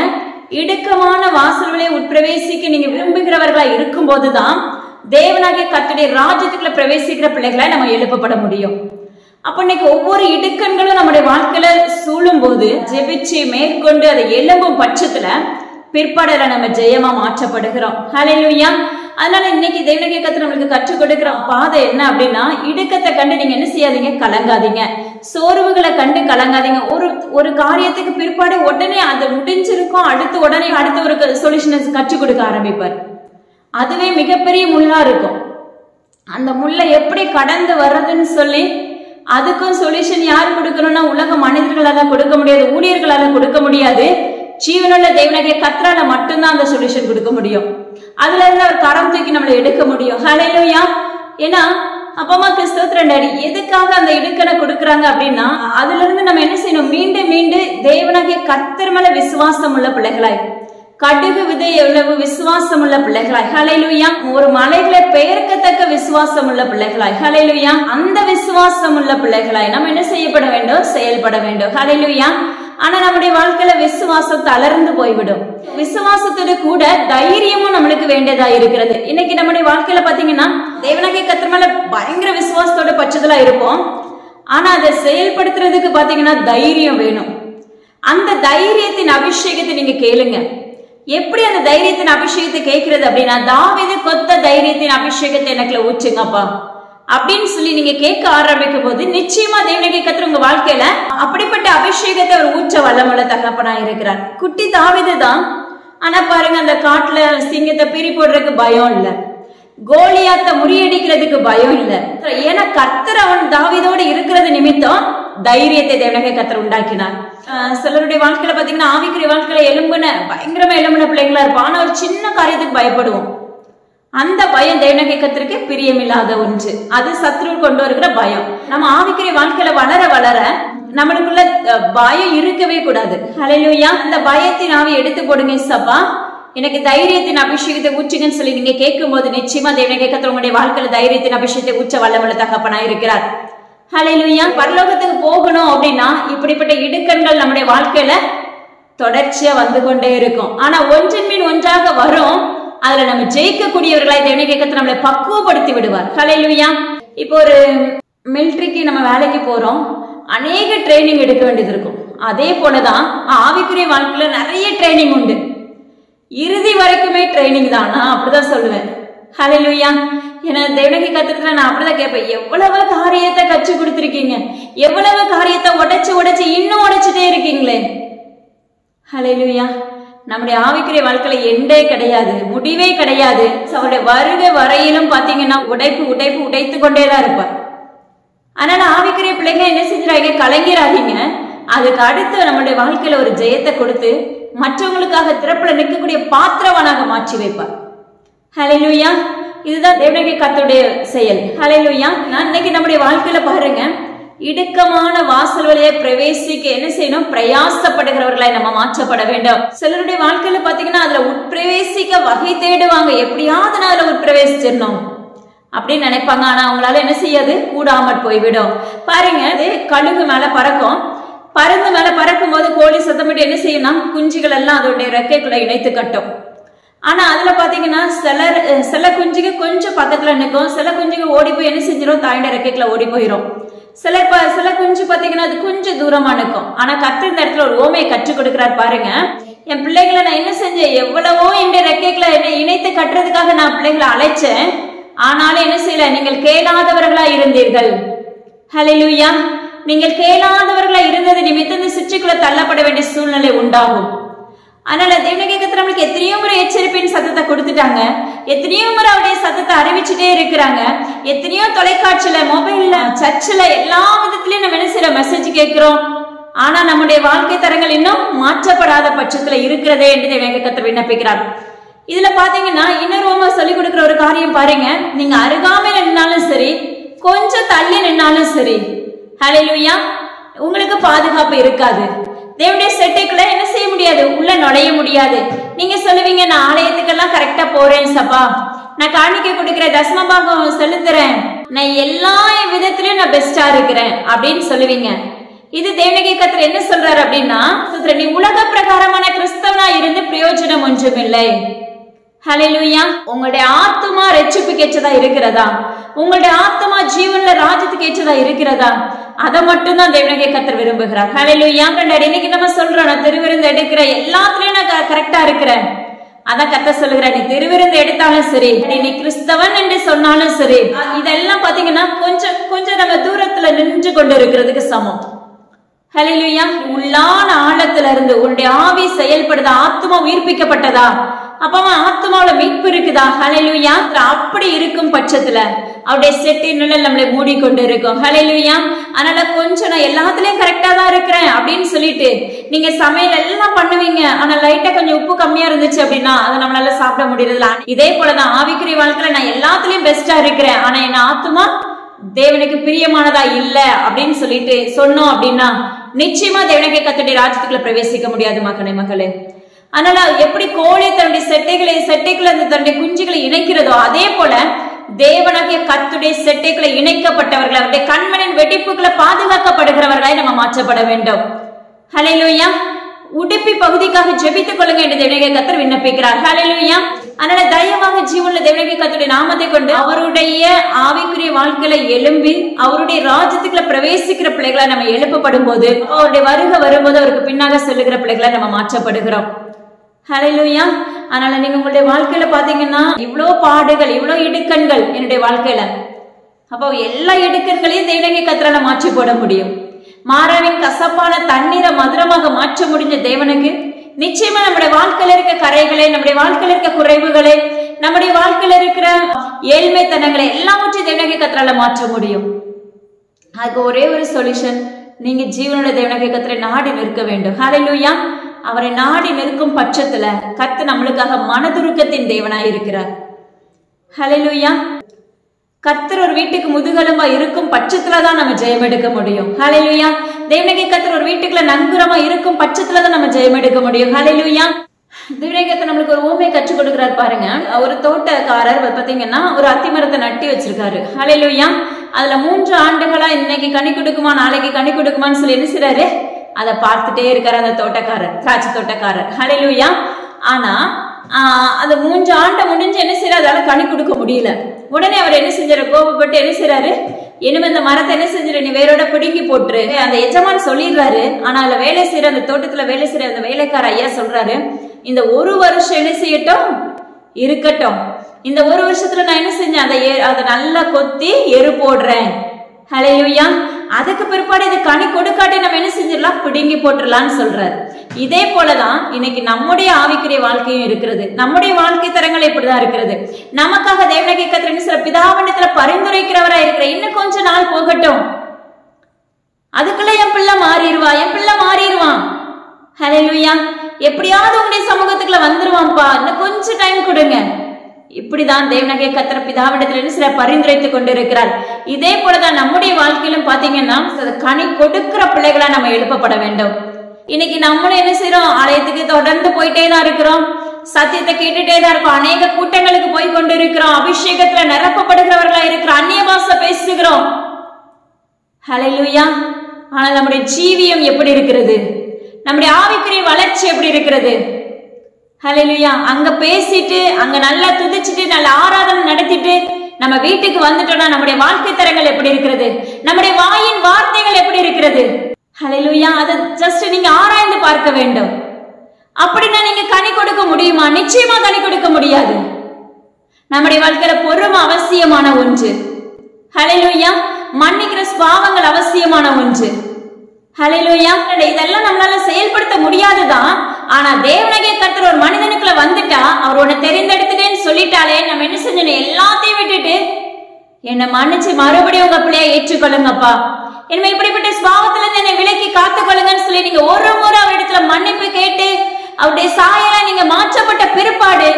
இடுக்கமான வாசல்களை உட்பிரவேசிக்க நீங்க விரும்புகிறவர்களா இருக்கும் போதுதான் தேவனாகிய கர்த்தருடைய ராஜ்யத்துக்குள்ள பிரவேசிக்கிற பிள்ளைகளை நம்ம எழுப்பப்பட முடியும். அப்ப இன்னைக்கு ஒவ்வொரு இடுக்கண்களும் நம்முடைய வாழ்க்கையில சூழும் போது ஜெபிச்சு மேற்கொண்டு அதை எழும்பும் பட்சத்துல பிற்பாடுல நம்ம ஜெயமா மாற்றப்படுகிறோம். ஹல்லேலூயா. அதனால இன்னைக்கு தேவனாகிய கர்த்தர் நம்மளுக்கு கற்றுக் கொடுக்கிற பாதை என்ன அப்படின்னா, இடுக்கத்தை கண்டு நீங்க என்ன செய்யாதீங்க, கலங்காதீங்க. சோர்வுகளை கண்டு கலங்காதீங்க. ஒரு காரியத்துக்கு பிற்பாடு உடனே அது முடிஞ்சிருக்கும், அடுத்த ஒரு சொல்யூஷனை கற்றுக் கொடுக்க ஆரம்பிப்பார். அதுவே மிகப்பெரிய முள்ளா இருக்கும். அந்த முள்ளை எப்படி கடந்து வர்றதுன்னு சொல்லி அதுக்கும் சொல்யூஷன் யார் கொடுக்கணும்னா, உலக மனிதர்களால கொடுக்க முடியாது, ஊழியர்களால கொடுக்க முடியாது. ஜீவனுள்ள தேவனாகிய கர்த்தரால மட்டும்தான் அந்த சொல்யூஷன் கொடுக்க முடியும். அதுல இருந்து அவர் கரம் தூக்கி நம்மளை எடுக்க முடியும். ஹல்லேலூயா. ஏன்னா அப்பா அம்மாக்கு ஸ்தோத்திரம் டாடி. எதுக்காக அந்த இடுக்கனை கொடுக்கறாங்க அப்படின்னா, அதுல இருந்து நம்ம என்ன செய்யணும், மீண்டு தேவனாகிய கர்த்தர் மேல விசுவாசம் உள்ள பிள்ளைகளாய், கடுகு விதை எவ்வளவு விசுவாசம் உள்ள பிள்ளைகளாய், ஹல்லேலூயா, ஒரு மலைகளை பெயர்க்கத்தக்க விசுவாசம் உள்ள பிள்ளைகளாய், ஹல்லேலூயா, அந்த விசுவாசம் உள்ள பிள்ளைகளாய் நம்ம என்ன செய்யப்பட வேண்டும், செயல்பட வேண்டும். ஹல்லேலூயா. ஆனா நம்முடைய வாழ்க்கையில விசுவாசம் தளர்ந்து போய்விடும். விசுவாசத்தோடு கூட தைரியமும் நம்மளுக்கு வேண்டியதா இருக்கிறது. இன்னைக்கு நம்முடைய வாழ்க்கையில பாத்தீங்கன்னா தேவனாகிய கர்த்தர் மேல பயங்கர விசுவாசத்தோட பட்சத்துல இருப்போம். ஆனா அதை செயல்படுத்துறதுக்கு பாத்தீங்கன்னா தைரியம் வேணும். அந்த தைரியத்தின் அபிஷேகத்தை நீங்க கேளுங்க. எப்படி அந்த தைரியத்தின் அபிஷேகத்தை கேட்கிறது அப்படின்னா, தாவீது கொத்த தைரியத்தின் அபிஷேகத்தை எனக்குள்ள ஊற்றுங்கப்பா அப்படின்னு சொல்லி நீங்க கேட்க ஆரம்பிக்கும் போது நிச்சயமா தேவனாகிய கர்த்தர் உங்க வாழ்க்கையில அப்படிப்பட்ட அபிஷேகத்தை அவர் ஊற்ற வல்லமுள்ள தகப்பனா இருக்கிறார். குட்டி தாவீது தான். ஆனா பாருங்க, அந்த காட்டுல சிங்கத்தை பிரி போடுறதுக்கு பயம் இல்ல, கோலியாத்தை முறியடிக்கிறதுக்கு பயம் இல்ல. ஏன்னா கர்த்தர் அவன் தாவீதோடு இருக்கிறது நிமித்தம் தைரியத்தை தேவனாகிய கர்த்தர் உண்டாக்கினார். சிலருடைய வாழ்க்கையில பாத்தீங்கன்னா ஆவிக்குரிய வாழ்க்கையில பயங்கரமா எலும்புன பிள்ளைங்களா இருப்போம். ஆனா ஒரு சின்ன காரியத்துக்கு பயப்படுவோம். அந்த பயம் தேவனாகிய கர்த்தருக்கு பிரியமில்லாத ஒன்று. அது சத்ரு கொண்டு வருகிற பயம். நம்ம ஆவிக்குரிய வாழ்க்கையில வளர வளர நம்மளுக்குள்ள பயம் இருக்கவே கூடாது. ஹல்லேலூயா. அந்த பயத்தின் ஆவி எடுத்து போடுங்க சப்பா, எனக்கு தைரியத்தின் அபிஷேகத்தை ஊற்றுங்கன்னு சொல்லி நீங்க கேட்கும் போது நிச்சயமா தேவனாகிய கர்த்தர் உங்களுடைய வாழ்க்கையில தைரியத்தின் அபிஷேகத்தை ஊற்ற வல்லமுள்ள தகப்பனா இருக்கிறார். ஹல்லேலூயா. பரலோகத்துக்கு போகணும் அப்படின்னா இப்படிப்பட்ட இடுக்கண்கள் நம்முடைய வாழ்க்கையில தொடர்ச்சியா வந்து கொண்டே இருக்கும். ஆனா ஒன்றின் மீன் ஒன்றாக வரும். அதுல நம்ம ஜெயிக்கக்கூடியவர்களாய் தேவனாகிய கர்த்தர் நம்மளை பக்குவப்படுத்தி விடுவார். ஹல்லேலூயா. இப்போ ஒரு மிலிட்டரிக்கு நம்ம வேலைக்கு போறோம், அநேக ட்ரைனிங் எடுக்க வேண்டியது இருக்கும். அதே போலதான் ஆவிக்குரிய வாழ்க்கையில நிறைய ட்ரைனிங் உண்டு. இறுதி வரைக்குமே ட்ரைனிங் தான், நான் அப்படிதான் சொல்லுவேன். ஹல்லேலூயா. ஏன்னா தேவனாகிய கர்த்தர்ல நான் அப்படிதான் கேட்பேன், எவ்வளவு காரியத்தை கற்று கொடுத்திருக்கீங்க, எவ்வளவு காரியத்தை உடைச்சு இன்னும் உடைச்சிட்டே இருக்கீங்களே. ஹல்லேலூயா. நம்முடைய ஆவிக்குரிய வாழ்க்கையில எண்டே கிடையாது, முடிவே கிடையாது. அவருடைய வருகை வரையிலும் பாத்தீங்கன்னா உடைத்து கொண்டேதான் இருப்பார். அதனால ஆவிக்குரிய பிள்ளைங்க என்ன செஞ்சிடாங்க, கலங்கிறாதீங்க. அதுக்கு அடுத்து நம்மளுடைய வாழ்க்கையில ஒரு ஜெயத்தை கொடுத்து மற்றவங்களுக்காக திறப்புல நிற்கக்கூடிய பாத்திரவனாக மாற்றி வைப்பார். ஹல்லேலூயா. இதுதான் தேவனாகிய கர்த்தருடைய செயல். ஹல்லேலூயா. நான் இன்னைக்கு நம்முடைய வாழ்க்கையில பாருங்க, இடுக்கமான வாசல் வழியை பிரவேசிக்க என்ன செய்யணும், பிரயாசப்படுகிறவர்களாய் நம்ம மாற்றப்பட வேண்டும். சிலருடைய வாழ்க்கையில பாத்தீங்கன்னா அதுல உட்பிரவேசிக்க வகை தேடுவாங்க, எப்படியாவது நான் அதுல உட்பிரவேசிச்சிடணும் அப்படின்னு நினைப்பாங்க. ஆனா அவங்களால என்ன செய்யாது, கூடாமற் போய்விடும். பாருங்க, அது கழுகு மேல பறக்கும். பருந்து மேல பறக்கும் போது கோழி சத்தமிட்டு என்ன செய்யணும், குஞ்சுகள் எல்லாம் அதோடைய ரெக்கைக்குள்ள இணைத்து கட்டும். ஆனா அதுல பாத்தீங்கன்னா சில குஞ்சுக்கு கொஞ்சம் பக்கத்துல நிற்கும், சில குஞ்சுக்கு ஓடி போய் என்ன செஞ்சிடும், தாயோட ரெக்கைக்குள்ள ஓடி போயிடும். சில குஞ்சு பாத்தீங்கன்னா அது கொஞ்சம் தூரமா நிற்கும். ஆனா கர்த்தர் இந்த இடத்துல ஒரு ஓமையை கற்றுக் கொடுக்கிறார் பாருங்க. என் பிள்ளைகளை நான் என்ன செஞ்சேன், எவ்வளவோ என் ரெக்கைக்குள்ள என்னை இணைத்து கட்டுறதுக்காக நான் பிள்ளைகளை அழைச்சேன். ஆனாலும் என்ன செய்யல, நீங்கள் கேளாதவர்களா இருந்தீர்கள். ஹல்லேலூயா. நீங்கள் கேளாதவர்களா இருந்தது நிமித்தம் இந்த சிற்றுக்குள்ள தள்ளப்பட வேண்டிய சூழ்நிலை உண்டாகும். அதனால தேவனாகிய கர்த்தர் நம்மளுக்கு எத்தனையோ முறை எச்சரிப்பின் சத்தத்தை கொடுத்துட்டாங்க, எத்தனையோ முறை அவருடைய சத்தத்தை அறிவிச்சுட்டே இருக்கிறாங்க. எத்தனையோ தொலைக்காட்சியில, மொபைல்ல, சர்ச்சில் எல்லா விதத்திலயும் நம்ம என்ன செய்யறோம், மெசேஜ் கேட்கிறோம். ஆனா நம்முடைய வாழ்க்கை தரங்கள் இன்னும் மாற்றப்படாத பட்சத்துல இருக்கிறதே என்று தேவனாகிய கர்த்தர் விண்ணப்பிக்கிறார். இதுல பாத்தீங்கன்னா இன்னொரு சொல்லி கொடுக்கிற ஒரு காரியம் பாருங்க, நீங்க அருகாமையில நின்னாலும் சரி, கொஞ்சம் தள்ளி நின்னாலும் சரி, ஹல்லேலூயா, உங்களுக்கு பாதுகாப்பு இருக்காது. தேவனுடைய செட்டைக்குள்ள என்ன செய்ய முடியாது, உள்ள நுழைய முடியாது. நீங்க சொல்லுவீங்க, நான் ஆலயத்துக்கெல்லாம் கரெக்டா போறேன் சபா, நான் காணிக்கை கொடுக்கிறேன், தசமபாகம் செலுத்துறேன், நான் எல்லா விதத்திலயும் நான் பெஸ்டா இருக்கிறேன் அப்படின்னு சொல்லுவீங்க. இது தேவனுடைய கர்த்தர் என்ன சொல்றாரு அப்படின்னா, நீ உலக பிரகாரமான கிறிஸ்தவனா இருந்து பிரயோஜனம் ஒன்றுமில்லை. ஹல்லேலூயா. உங்களுடைய ஆத்துமா ரட்சிப்புக்கு ஏற்றதா இருக்கிறதா, உங்களுடைய ஆத்துமா ஜீவன்ல ராஜ்யத்துக்கு ஏற்றதா இருக்கிறதா, அதை மட்டும் தான் தேவனுடைய கர்த்தர் விரும்புகிறார். ஹல்லேலூயா. இன்னைக்கு நம்ம சொல்றோம், நான் திருவிருந்து எடுக்கிறேன், எல்லாத்துலயும் நான் கரெக்டா இருக்கிறேன். அதான் கர்த்தர் சொல்லுகிறார், நீ திருவிருந்து எடுத்தாலும் சரி, நீ கிறிஸ்தவன் என்று சொன்னாலும் சரி, இதெல்லாம் பாத்தீங்கன்னா கொஞ்சம் நம்ம தூரத்துல நின்று கொண்டு இருக்கிறதுக்கு சமம். ஹல்லேலூயா. உள்ளான ஆழத்துல இருந்து உன்னுடைய ஆவி செயல்படுதா, ஆத்துமா உயிர்ப்பிக்கப்பட்டதா, அப்பமா ஆத்துமாவில மீட்பு இருக்குதா? ஹல்லேலூயா. அப்படி இருக்கும் பட்சத்துல அவருடைய செட்டின் நிழல் நம்மளை மூடிக்கொண்டு இருக்கும். ஹல்லேலூயா. அதனால கொஞ்சம் நான் எல்லாத்துலயும் கரெக்டா தான் இருக்கிறேன் அப்படின்னு சொல்லிட்டு நீங்க சமையல் எல்லாம் பண்ணுவீங்க, ஆனா லைட்டா கொஞ்சம் உப்பு கம்மியா இருந்துச்சு அப்படின்னா அதை நம்மளால சாப்பிட முடியறதில்ல. இதே போலதான் ஆவிக்குரிய வாழ்க்கையில நான் எல்லாத்துலயும் பெஸ்டா இருக்கிறேன், ஆனா என்ன ஆத்துமா தேவனுக்கு பிரியமானதா இல்ல அப்படின்னு சொல்லிட்டு சொன்னோம் அப்படின்னா நிச்சயமா தேவனுடைய கர்த்தருடைய ராஜ்யத்துக்குள்ள பிரவேசிக்க முடியாது மகனே மகளே. அதனால எப்படி கோழி தன்னுடைய செட்டைக்குள்ள தன்னுடைய குஞ்சுகளை இணைக்கிறதோ அதே போல தேவனாகிய கர்த்தருடைய செட்டைக்குள்ள இணைக்கப்பட்டவர்கள், அவருடைய கண்மணின் வெடிப்புக்குள்ள பாதுகாக்கப்படுகிறவர்களாய் நம்ம மாற்றப்பட வேண்டும். ஹல்லேலூயா. உடுப்பி பகுதிக்காக ஜெபித்துக் கொள்ளுங்க என்று தேவனுடைய கர்த்தர் விண்ணப்பிக்கிறார். ஹல்லேலூயா. அதனால தயவாக ஜீவன்ல தேவனுடைய கர்த்தருடைய நாமத்தை கொண்டு அவருடைய ஆவிக்குரிய வாழ்க்கையில எழும்பி அவருடைய ராஜ்யத்துக்குள்ள பிரவேசிக்கிற பிள்ளைகளை நம்ம எழுப்பப்படும் போது, அவருடைய வருகை வரும்போது அவருக்கு பின்னாக செல்லுகிற பிள்ளைகளை நம்ம மாற்றப்படுகிறோம். ஹல்லேலூயா. அதனால நீங்க உங்களுடைய வாழ்க்கையில பாத்தீங்கன்னா இவ்வளவு பாடுகள், இவ்வளவு இடுக்கண்கள் என்னுடைய வாழ்க்கையில, அப்போ எல்லா இடுக்கண்களையும் தேவனுடைய கர்த்தரால மாற்றி போட முடியும். மாறாவின் கசப்பான தண்ணீரை மதுரமாக மாற்ற முடிஞ்ச தேவனுக்கு நிச்சயமா நம்முடைய வாழ்க்கையில இருக்க கரைகளை, நம்முடைய வாழ்க்கையில இருக்க குறைவுகளை, நம்முடைய வாழ்க்கையில இருக்கிற ஏழ்மைத்தனங்களை எல்லாவற்றையும் தேவனுடைய கர்த்தரால மாற்ற முடியும். அதுக்கு ஒரே ஒரு சொல்யூஷன், நீங்க ஜீவனுடைய தேவனுடைய கர்த்தரை நாடி நிற்க வேண்டும். ஹல்லேலூயா. அவரை நாடி நிற்கும் பட்சத்துல கர்த்தர் நம்மளுக்காக மனதுருக்கத்தின் தேவனாய் இருக்கிறார். ஹல்லேலூயா. கர்த்தர் ஒரு வீட்டுக்கு முதுகெலும்பா இருக்கும் பட்சத்துலதான் நம்ம ஜெயம் எடுக்க முடியும். ஹல்லேலூயா. தேவனுடைய கர்த்தர் ஒரு வீட்டுக்குள்ள நங்குரமா இருக்கும் பட்சத்துலதான் நம்ம ஜெயம் எடுக்க முடியும். ஹல்லேலூயா. தேவனுடைய கர்த்தர் நம்மளுக்கு ஒரு ஊமையை கற்றுக் கொடுக்கிறார் பாருங்க. ஒரு தோட்டக்காரர் பாத்தீங்கன்னா ஒரு அத்திமரத்தை நட்டி வச்சிருக்காரு. ஹல்லேலூயா. அதுல 3 ஆண்டுகளா இன்னைக்கு கனி கொடுக்குமா நாளைக்கு கனி கொடுக்குமான்னு சொல்லி என்ன செய்றாரு, அதை பார்த்துட்டே இருக்காரு அந்த தோட்டக்காரர், திராட்சை தோட்டக்காரர். ஹல்லேலூயா. ஆனா அது 3 ஆண்டு முடிஞ்சு என்ன செய்யறாரு, அதால கனி கொடுக்க முடியல. உடனே அவர் என்ன செஞ்சாரு, கோபப்பட்டு என்ன செய்யறாரு, இனிமே இந்த மரத்தை என்ன செஞ்சிரு, நீ வேரோட பிடுங்கி போட்டுரு. அந்த எஜமான் சொல்லிடுறாரு. ஆனா அதுல வேலை செய்யற அந்த தோட்டத்துல வேலை செய்யற அந்த வேலைக்கார ஐயா சொல்றாரு, இந்த 1 வருஷம் என்ன செய்யட்டும் இருக்கட்டும், இந்த 1 வருஷத்துல நான் என்ன செஞ்சேன், அதை நல்லா கொத்தி எரு போடுறேன். ஹல்லேலூயா. அதுக்கு பிற்பாடு இது கனி கொடுக்காட்டி நம்ம என்ன செஞ்சிடலாம், பிடுங்கி போட்டுடலாம்னு சொல்றாரு. இதே போலதான் இன்னைக்கு நம்முடைய ஆவிக்குரிய வாழ்க்கையும் இருக்கிறது. நம்முடைய வாழ்க்கை தரங்கள் இப்படிதான் இருக்கிறது. நமக்காக தேவனுடைய கர்த்தர் சில பிதாவிடத்துல பரிந்துரைக்கிறவரா இருக்கிற, இன்னும் கொஞ்ச நாள் போகட்டும், அதுக்குள்ள என் பிள்ளை மாறிடுவான். ஹல்லேலூயா. எப்படியாவது உங்களுடைய சமூகத்துக்குள்ள வந்துருவான்ப்பா, இன்னும் கொஞ்சம் டைம் கொடுங்க. இப்படிதான் தேவனாகிய கர்த்தர் பிதாவிடத்துல சில பரிந்துரைத்து கொண்டிருக்கிறார். இதே போலதான் நம்முடைய வாழ்க்கையிலும் பாத்தீங்கன்னா கனி கொடுக்கிற பிள்ளைகளா நம்ம எழுப்பப்பட வேண்டும். இன்னைக்கு நம்மளும் என்ன செய்யறோம், ஆலயத்துக்கு தொடர்ந்து போயிட்டே தான் இருக்கிறோம், சத்தியத்தை கேட்டுட்டே தான் இருக்கோம், அநேக கூட்டங்களுக்கு போய் கொண்டு இருக்கிறோம், அபிஷேகத்துல நிரப்பப்படுகிறவர்களா இருக்கிறோம், அந்நிய பாஷை பேசுகிறோம். ஹல்லேலூயா. ஆனா நம்முடைய ஜீவியம் எப்படி இருக்கிறது, நம்முடைய ஆவிக்குரிய வளர்ச்சி எப்படி இருக்கிறது? ஹல்லேலூயா. அங்க பேசிட்டு அங்க நல்லா துதிச்சுட்டு நல்ல ஆராதனை நடத்திட்டு நம்ம வீட்டுக்கு வந்துட்டோம்னா நம்முடைய வாழ்க்கை தரங்கள் எப்படி இருக்கிறது, நம்முடைய வாயின் வார்த்தைகள் எப்படி இருக்கிறது? ஹல்லேலூயா. அதை ஜஸ்ட் நீங்க ஆராய்ந்து பார்க்க வேண்டும். அப்படின்னா நீங்க கனி கொடுக்க முடியுமா? நிச்சயமா கனி கொடுக்க முடியாது. நம்முடைய வாழ்க்கையில பொறுமை அவசியமான ஒன்று. ஹல்லேலூயா. மன்னிக்கிற சுபாவங்கள் அவசியமான ஒன்று. ஹல்லேலூயா. இதெல்லாம் நம்மளால செயல்படுத்த முடியாதுதான். ஆனா தேவனாகிய கர்த்தர் ஒரு மனிதனுக்குள்ள வந்துட்டா, அவர் உன்னை தெரிந்தெடுத்துட்டேன்னு சொல்லிட்டாலே நம்ம என்ன செஞ்சோம், எல்லாத்தையும் விட்டுட்டு என்னை மன்னிச்சு மறுபடியும் உங்க பிள்ளைய ஏற்றுக்கொள்ளுங்கப்பா, இனிமே இப்படிப்பட்ட சுபாவத்துல இருந்து என்னை விலக்கி காத்துக்கொள்ளுங்கன்னு சொல்லி நீங்க ஒரு முறை அவரிடத்துல மன்னிப்பு கேட்டு அவருடைய சாயலா நீங்க மாற்றப்பட்ட பிற்பாடு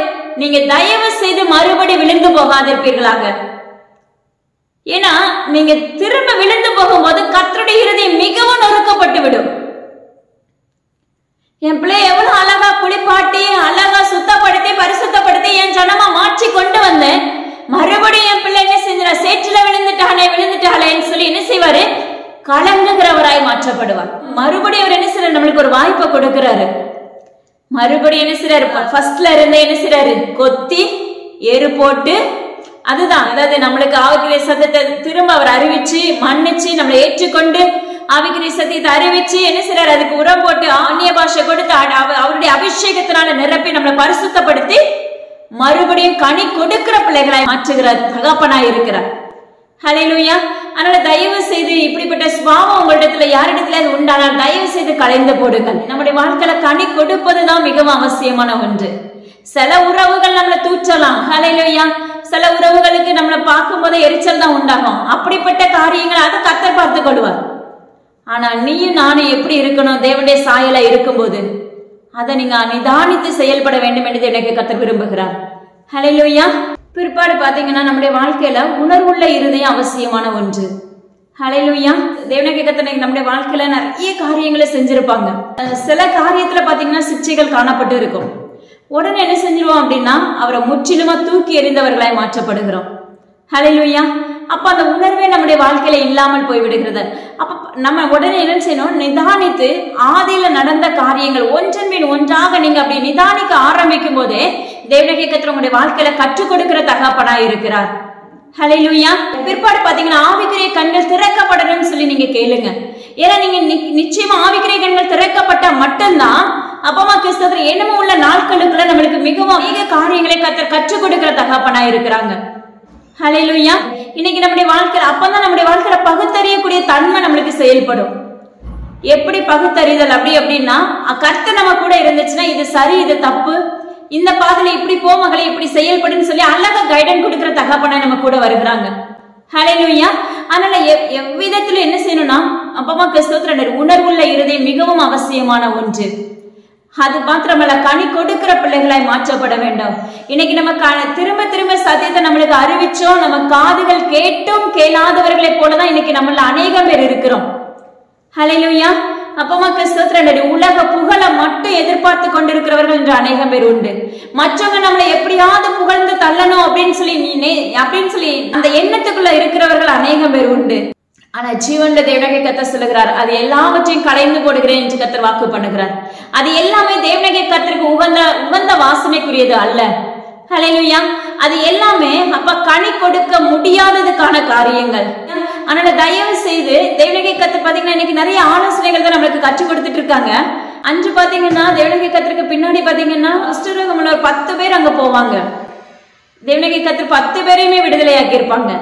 நீங்க தயவு செய்து மறுபடி விழுந்து போகாதிருப்பீர்களாக. ஏன்னா நீங்க திரும்ப விழுந்து போகும்போது கர்த்தருடைய இருதயம் மிகவும் நொறுக்கப்பட்டு விடும். கலங்குகிறவராய் மாற்றப்படுவார். மறுபடியும் அவர் என்ன செய்யறாரு, நம்மளுக்கு ஒரு வாய்ப்பை கொடுக்கிறாரு. மறுபடியும் என்ன செய்யறாரு, ஃபர்ஸ்ட்ல இருந்து என்ன செய்யறாரு, கொத்தி ஏறு போட்டு, அதுதான் அதாவது நம்மளுக்கு ஆவிக்குரிய சத்தியத்தை திரும்ப அவர் அறிவிச்சு மன்னிச்சு நம்மளை ஏற்றுக்கொண்டு ஆவிக்குரிய சத்தியத்தை அறிவிச்சு என்ன செய்யறாரு, அதுக்கு உரம் போட்டு அந்நிய பாஷை கொடுத்து அவருடைய அபிஷேகத்தினால நிரப்பி நம்மளை பரிசுத்தப்படுத்தி மறுபடியும் கனி கொடுக்கிற பிள்ளைகளாய் மாற்றுகிறார், தகப்பனாய் இருக்கிறார். ஹல்லேலூயா. அதனால தயவு செய்து இப்படிப்பட்ட சுபாவம் உங்களிடத்துல யாரிடத்துல அது உண்டானால் தயவு செய்து கலைந்து போடுங்கள். நம்முடைய வாழ்க்கையில கனி கொடுப்பதுதான் மிகவும் அவசியமான ஒன்று. சில உறவுகள் நம்மளை தூற்றலாம். ஹல்லேலூயா. சில உறவுகளுக்கு நம்மளை பார்க்கும் போது எரிச்சல் தான் உண்டாகும். அப்படிப்பட்ட காரியங்களை அதை கர்த்தர் பார்த்து கொள்வார். ஆனா நீயும் நானும் எப்படி இருக்கணும், தேவனுடைய சாயலா இருக்கும்போது அதை நீங்க நிதானித்து செயல்பட வேண்டும் என்று எனக்கு கர்த்தர் விரும்புகிறார். ஹல்லேலூயா. பிற்பாடு பாத்தீங்கன்னா நம்முடைய வாழ்க்கையில உணர்வுள்ள இருதயம் அவசியமான ஒன்று. ஹல்லேலூயா. தேவனுடைய கர்த்தர் நம்முடைய வாழ்க்கையில நிறைய காரியங்களை செஞ்சிருப்பாங்க. சில காரியத்துல பாத்தீங்கன்னா சிக்ஷைகள் காணப்பட்டு இருக்கும். உடனே என்ன செஞ்சிருவோம் அப்படின்னா அவரை முற்றிலுமா தூக்கி எறிந்தவர்களாய் மாற்றப்படுகிறோம். ஹல்லேலூயா. அப்ப அந்த உணர்வே நம்முடைய வாழ்க்கையில இல்லாமல் போய்விடுகிறது. அப்ப நம்ம உடனே என்ன செய்யணும், நிதானித்து ஆதியில நடந்த காரியங்கள் ஒன்றன் பின் ஒன்றாக நீங்க அப்படி நிதானிக்க ஆரம்பிக்கும் போதே தேவனுடைய கர்த்தர் உங்களுடைய வாழ்க்கையில கற்றுக் கொடுக்கிற தகப்பனா இருக்கிறார். ஹல்லேலூயா. பிற்பாடு பாத்தீங்கன்னா ஆவிக்குரிய கண்கள் திறக்கப்படணும்னு சொல்லி நீங்க கேளுங்க. ஏன்னா நீங்க நிச்சயமா ஆவிக்குரிய கண்கள் திறக்கப்பட்டா மட்டும்தான் அப்பமா கிறிஸ்தவர்கள் என்னமோ உள்ள நாட்களுக்குள்ள நம்மளுக்கு மிகவும் அதிக காரியங்களை கற்றுக் கொடுக்கிற தகப்பனா இருக்கிறாங்க. ஹல்லேலூயா. இன்னைக்கு நம்முடைய வாழ்க்கையில அப்பதான் நம்முடைய வாழ்க்கையில பகுத்தறியக்கூடிய தன்மை நம்மளுக்கு செயல்படும். எப்படி பகுத்தறிதல் அப்படின்னா கர்த்தர் நம்ம கூட இருந்துச்சுன்னா இது சரி இது தப்பு, இந்த பாதையில இப்படி போ மகளே இப்படி செயல்படுன்னு சொல்லி அழகா கைடன் கொடுக்கிற தகப்பனா நம்ம கூட வருகிறாங்க. ஹல்லேலூயா. அதனால எவ்விதத்துல என்ன செய்யணும்னா அப்பமா கிறிஸ்தவத்துல உணர்வுள்ள இருதயம் மிகவும் அவசியமான ஒன்று. அது மாத்திரமல்ல கனி கொடுக்கிற பிள்ளைகளாய் மாற்றப்பட வேண்டும். இன்னைக்கு நம்ம திரும்ப திரும்ப சத்தியத்தை நம்மளுக்கு அறிவிச்சோம், நம்ம காதுகள் கேட்டும் கேளாதவர்களை போலதான் இன்னைக்கு நம்மள அநேகம் பேர் இருக்கிறோம். ஹல்லேலூயா. அப்பமா கிறிஸ்தவத்துல உலக புகழை மட்டும் எதிர்பார்த்து கொண்டிருக்கிறவர்கள் என்று அநேகம் பேர் உண்டு. மற்றவங்க நம்மளை எப்படியாவது புகழ்ந்து தள்ளணும் அப்படின்னு சொல்லி அந்த எண்ணத்துக்குள்ள இருக்கிறவர்கள் அநேகம் பேர் உண்டு. ஆனா ஜீவன்ல தேவனுடைய கர்த்தர் சொல்லுகிறார், அது எல்லாவற்றையும் களைந்து போடுகிறேன் என்று கர்த்தர் வாக்கு பண்ணுகிறார். அது எல்லாமே தேவனுடைய கர்த்தருக்கு உகந்த வாசனைக்குரியது அல்ல. ஹல்லேலூயா. அது எல்லாமே அப்ப கனி கொடுக்க முடியாததுக்கான காரியங்கள். அதனால தயவு செய்து தேவனுடைய கர்த்தர் பாத்தீங்கன்னா இன்னைக்கு நிறைய ஆலோசனைகள் தான் நம்மளுக்கு கற்றுக் கொடுத்துட்டு இருக்காங்க. அன்று பாத்தீங்கன்னா தேவனுடைய கர்த்தருக்கு பின்னாடி பாத்தீங்கன்னா ஒரு 10 பேர் அங்க போவாங்க. தேவனுடைய கர்த்தர் 10 பேரையுமே விடுதலை ஆக்கியிருப்பாங்க.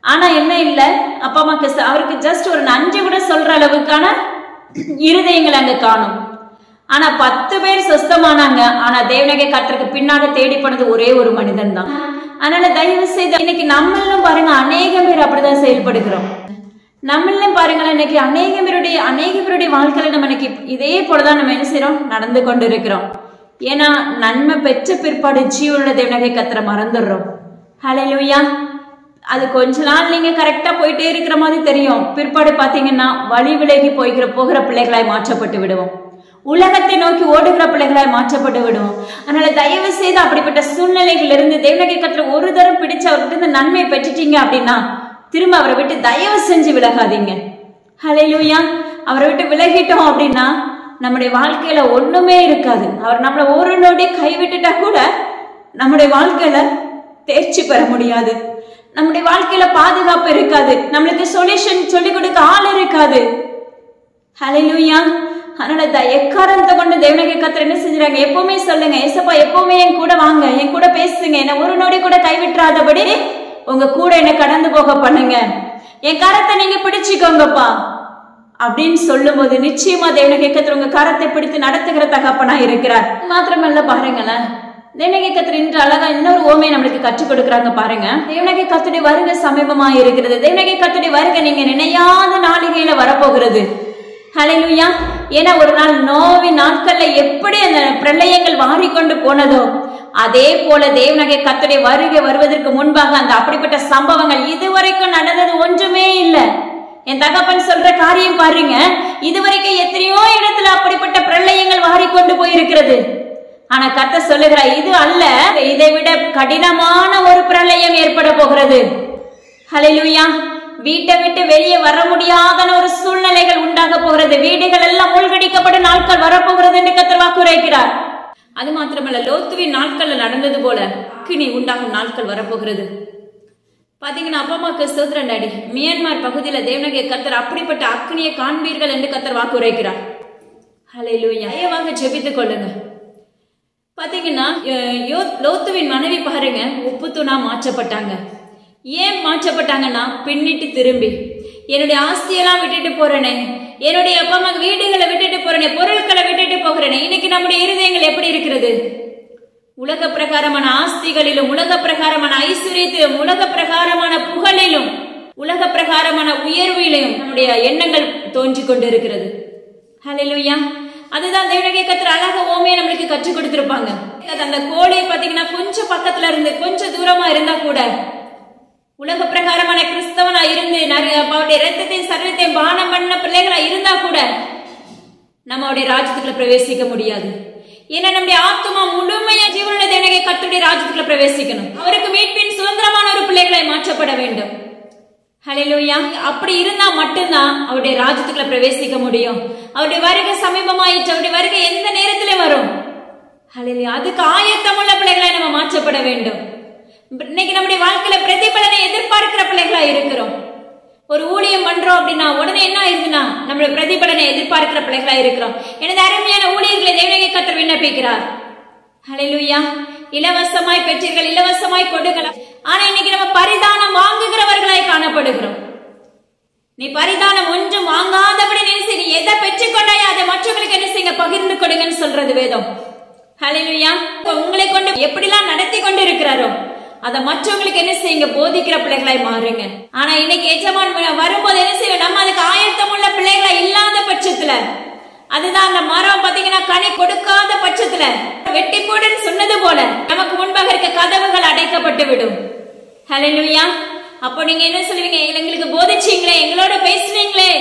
ஆனா என்ன இல்ல அப்பா அம்மாக்கு அவருக்கு ஜஸ்ட் ஒரு நன்றி கூட சொல்ற அளவுக்கான இருதயங்கள் அங்க காணும். ஆனா 10 பேர் சொஸ்தமானாங்க. ஆனா தேவனுடைய கர்த்தருக்கு பின்னாடி தேடி போனது ஒரே ஒரு மனிதன் தான். அதனால தயவு செய்து இன்னைக்கு நம்மளும் பாருங்க அநேக பேர் அப்படிதான் செயல்படுகிறோம். நம்மளும் பாருங்களேன் இன்னைக்கு அநேக பேருடைய வாழ்க்கையில நம்ம இன்னைக்கு இதே போலதான் நம்ம என்ன செய்யறோம், நடந்து கொண்டு இருக்கிறோம். ஏன்னா நன்மை பெற்ற பிற்பாடு ஜீவனுள்ள தேவனுடைய கர்த்தரை மறந்துடுறோம். ஹல்லேலூயா. அது கொஞ்ச நாள் நீங்க கரெக்டா போயிட்டே இருக்கிற மாதிரி தெரியும். பிற்பாடு பாத்தீங்கன்னா வழி விலகி போகிற பிள்ளைகளாய் மாற்றப்பட்டு விடுவோம். உலகத்தை நோக்கி ஓடுகிற பிள்ளைகளாய் மாற்றப்பட்டு விடுவோம். அதனால தயவு செய்து அப்படிப்பட்ட சூழ்நிலைகள் இருந்து தேவனுடைய கர்த்தர் ஒரு தரம் பிடிச்சு அவர்கிட்ட நன்மை பெற்றுட்டீங்க அப்படின்னா திரும்ப அவரை விட்டு தயவு செஞ்சு விலகாதீங்க. ஹல்லேலூயா. அவரை விட்டு விலகிட்டோம் அப்படின்னா நம்முடைய வாழ்க்கையில ஒண்ணுமே இருக்காது. அவர் நம்மளை ஒரு நொடி கைவிட்டுட்டா கூட நம்முடைய வாழ்க்கையில தேர்ச்சி பெற முடியாது. நம்முடைய வாழ்க்கையில பாதுகாப்பு இருக்காது. நம்மளுக்கு சொல்யூஷன் சொல்லிக் கொடுக்க ஆள் இருக்காது. ஹல்லேலூயா. அதனால எக்காரணத்தை கொண்டு தேவனுடைய கர்த்தர் என்ன செஞ்சுறாங்க, எப்பவுமே சொல்லுங்க, ஏசப்பா எப்பவுமே என் கூட வாங்க, என் கூட பேசுங்க, என்ன ஒரு நொடி கூட கைவிட்டுறாதபடி உங்க கூட என்ன கடந்து போக பண்ணுங்க, என் கரத்தை நீங்க பிடிச்சுக்கோங்கப்பா அப்படின்னு சொல்லும் போது நிச்சயமா தேவனுடைய கர்த்தர் உங்க கரத்தை பிடித்து நடத்துகிற தகப்பனா இருக்கிறார். மாத்திரமல்ல பாருங்களேன், தேவனுடைய கர்த்தர் இன்று அழகா இன்னொரு ஓமையை நம்மளுக்கு கற்றுக் கொடுக்குறாங்க பாருங்க. தேவனுடைய கர்த்தருடைய வருகை சமீபமா இருக்கிறது. தேவனுடைய கர்த்தருடைய வருகை நீங்க நினையாத நாளிகையில வரப்போகிறது. ஹல்லேலூயா. ஏன்னா ஒரு நாள் நோவின் நாட்கள்ல எப்படி அந்த பிரளயங்கள் வாரிக்கொண்டு போனதோ அதே போல தேவனுடைய கர்த்தருடைய வருகை வருவதற்கு முன்பாக அந்த அப்படிப்பட்ட சம்பவங்கள் இதுவரைக்கும் நடந்தது ஒன்றுமே இல்லை. என் தகப்பன் சொல்ற காரியம் பாருங்க, இதுவரைக்கும் எத்தனையோ இடத்துல அப்படிப்பட்ட பிரளயங்கள் வாரிக்கொண்டு போயிருக்கிறது. ஆனா கர்த்தர் சொல்லுகிறார், இது அல்ல, இதை விட கடினமான ஒரு பிரளயம் ஏற்பட போகிறது. ஹல்லேலூயா. வீட்டை விட்டு வெளியே வர முடியாத ஒரு சூழ்நிலைகள் உண்டாக போகிறது. வீடுகள் எல்லாம் மூழ்கடிக்கப்படும் நாட்கள் வரப்போகிறது என்று கர்த்தர் வாக்குரைக்கிறார். அது மாத்திரமல்ல, லோத்துவின் நாட்கள்ல நடந்தது போல அக்கினி உண்டாகும் நாட்கள் வரப்போகிறது. பாத்தீங்கன்னா, அப்பா அம்மாக்கு ஸ்தோத்திரம் டாடி. மியான்மர் பகுதியில தேவனாகிய கர்த்தர் அப்படிப்பட்ட அக்கினியை காண்பீர்கள் என்று கர்த்தர் வாக்குரைக்கிறார். ஹல்லேலூயா. தயவாக ஜெபித்துக் கொள்ளுங்க. பாத்தீங்கன்னா, லோத்துவின் மனைவி பாருங்க, உப்பு தூணா மாற்றப்பட்டாங்க. ஏன் மாற்றப்பட்டாங்கன்னா, பின்னிட்டு திரும்பி என்னுடைய ஆஸ்தியெல்லாம் விட்டுட்டு போறேனே, என்னுடைய அப்பா அம்மா வீடுகளை விட்டுட்டு போறேனே, பொருட்களை விட்டுட்டு போகிறேனே. இன்னைக்கு நம்முடைய இருதயங்கள் எப்படி இருக்கிறது? உலக பிரகாரமான ஆஸ்திகளிலும், உலக பிரகாரமான ஐஸ்வர்யத்திலும், உலக பிரகாரமான புகழிலும், உலக பிரகாரமான உயர்விலும் நம்முடைய எண்ணங்கள் தோன்றி கொண்டு இருக்கிறது. ஹல்லேலூயா. அதுதான் தேவனாகிய கர்த்தர் அழகா ஓமையை நம்மளுக்கு கற்றுக் கொடுத்திருப்பாங்க. அந்த கோழை பாத்தீங்கன்னா, கொஞ்சம் பக்கத்துல இருந்து கொஞ்சம் தூரமா இருந்தா கூட உலக பிரகாரமான கிறிஸ்தவனா இருந்து அவருடைய ரத்தத்தையும் சரீரத்தையும் பானம் பண்ண பிள்ளைகளா இருந்தா கூட நம்மளுடைய ராஜ்யத்துக்குள்ள பிரவேசிக்க முடியாது. ஏன்னா நம்முடைய ஆத்துமா முழுமையா ஜீவனுள்ள தேவனாகிய கர்த்தருடைய ராஜ்யத்துக்குள்ள பிரவேசிக்கணும். அவருக்கு மீட்பின் சுதந்திரமான ஒரு பிள்ளைகளை மாற்றப்பட வேண்டும். ஹல்லேலூயா. அப்படி இருந்தா மட்டும்தான் அவருடைய ராஜ்யத்துக்குள்ள பிரவேசிக்க முடியும். அவருடைய வருகை சமீபமாயிற்று. அவருடைய வருகை எந்த நேரத்திலே வரும்? ஹல்லேலூயா. அதுக்கு ஆயத்தமுள்ள பிள்ளைகளை நம்ம மாற்றப்பட வேண்டும். இன்னைக்கு நம்முடைய வாழ்க்கையில பிரதிபலனை எதிர்பார்க்கிற பிள்ளைகளா இருக்கிறோம். ஒரு ஊழியம் பண்றோம் அப்படின்னா உடனே என்ன ஆயிருதுன்னா நம்மளுடைய பிரதிபலனை எதிர்பார்க்கிற பிள்ளைகளா இருக்கிறோம். எனது அருமையான ஊழியர்களை தேவனாகிய கர்த்தர் விண்ணப்பிக்கிறார். ஹல்லேலூயா. இலவசமாய் பெற்றீர்கள், இலவசமாய் கொடுங்கள். ஆனா இன்னைக்கு நம்ம பரிதானம் வாங்குகிறவர்களாய் காணப்படுகிறோம். நீ பரிதானம் ஒன்றும் வாங்காதபடி நினைச்சு நீ எதை பெற்றுக்கொண்டாயோ அதை மற்றவங்களுக்கு என்ன செய்யுங்க, பகிர்ந்து கொடுங்கன்னு சொல்றது வேதம். ஹல்லேலூயா. உங்களை கொண்டு எப்படிலாம் நடத்தி கொண்டு இருக்கிறாரோ அதை மற்றவங்களுக்கு என்ன செய்யுங்க, போதிக்கிற பிள்ளைகளாய் மாறுங்க. ஆனா இன்னைக்கு எஜமான் வரும்போது என்ன செய்வோம், நம்ம அதுக்கு ஆயத்தம் உள்ள பிள்ளைகளா இல்லாத பட்சத்துல, அதுதான் அந்த மரம் பாத்தீங்கன்னா கனி கொடுக்காத பட்சத்துல வெட்டி போடுன்னு சொன்னது போல நமக்கு முன்பாக இருக்க கதவுகள் அடைக்கப்பட்டு விடும். ஹல்லேலூயா. அப்போ நீங்க என்ன சொல்லுவீங்க, எங்களுக்கு போதிச்சீங்களே, எங்களோட பேசுனீங்களே.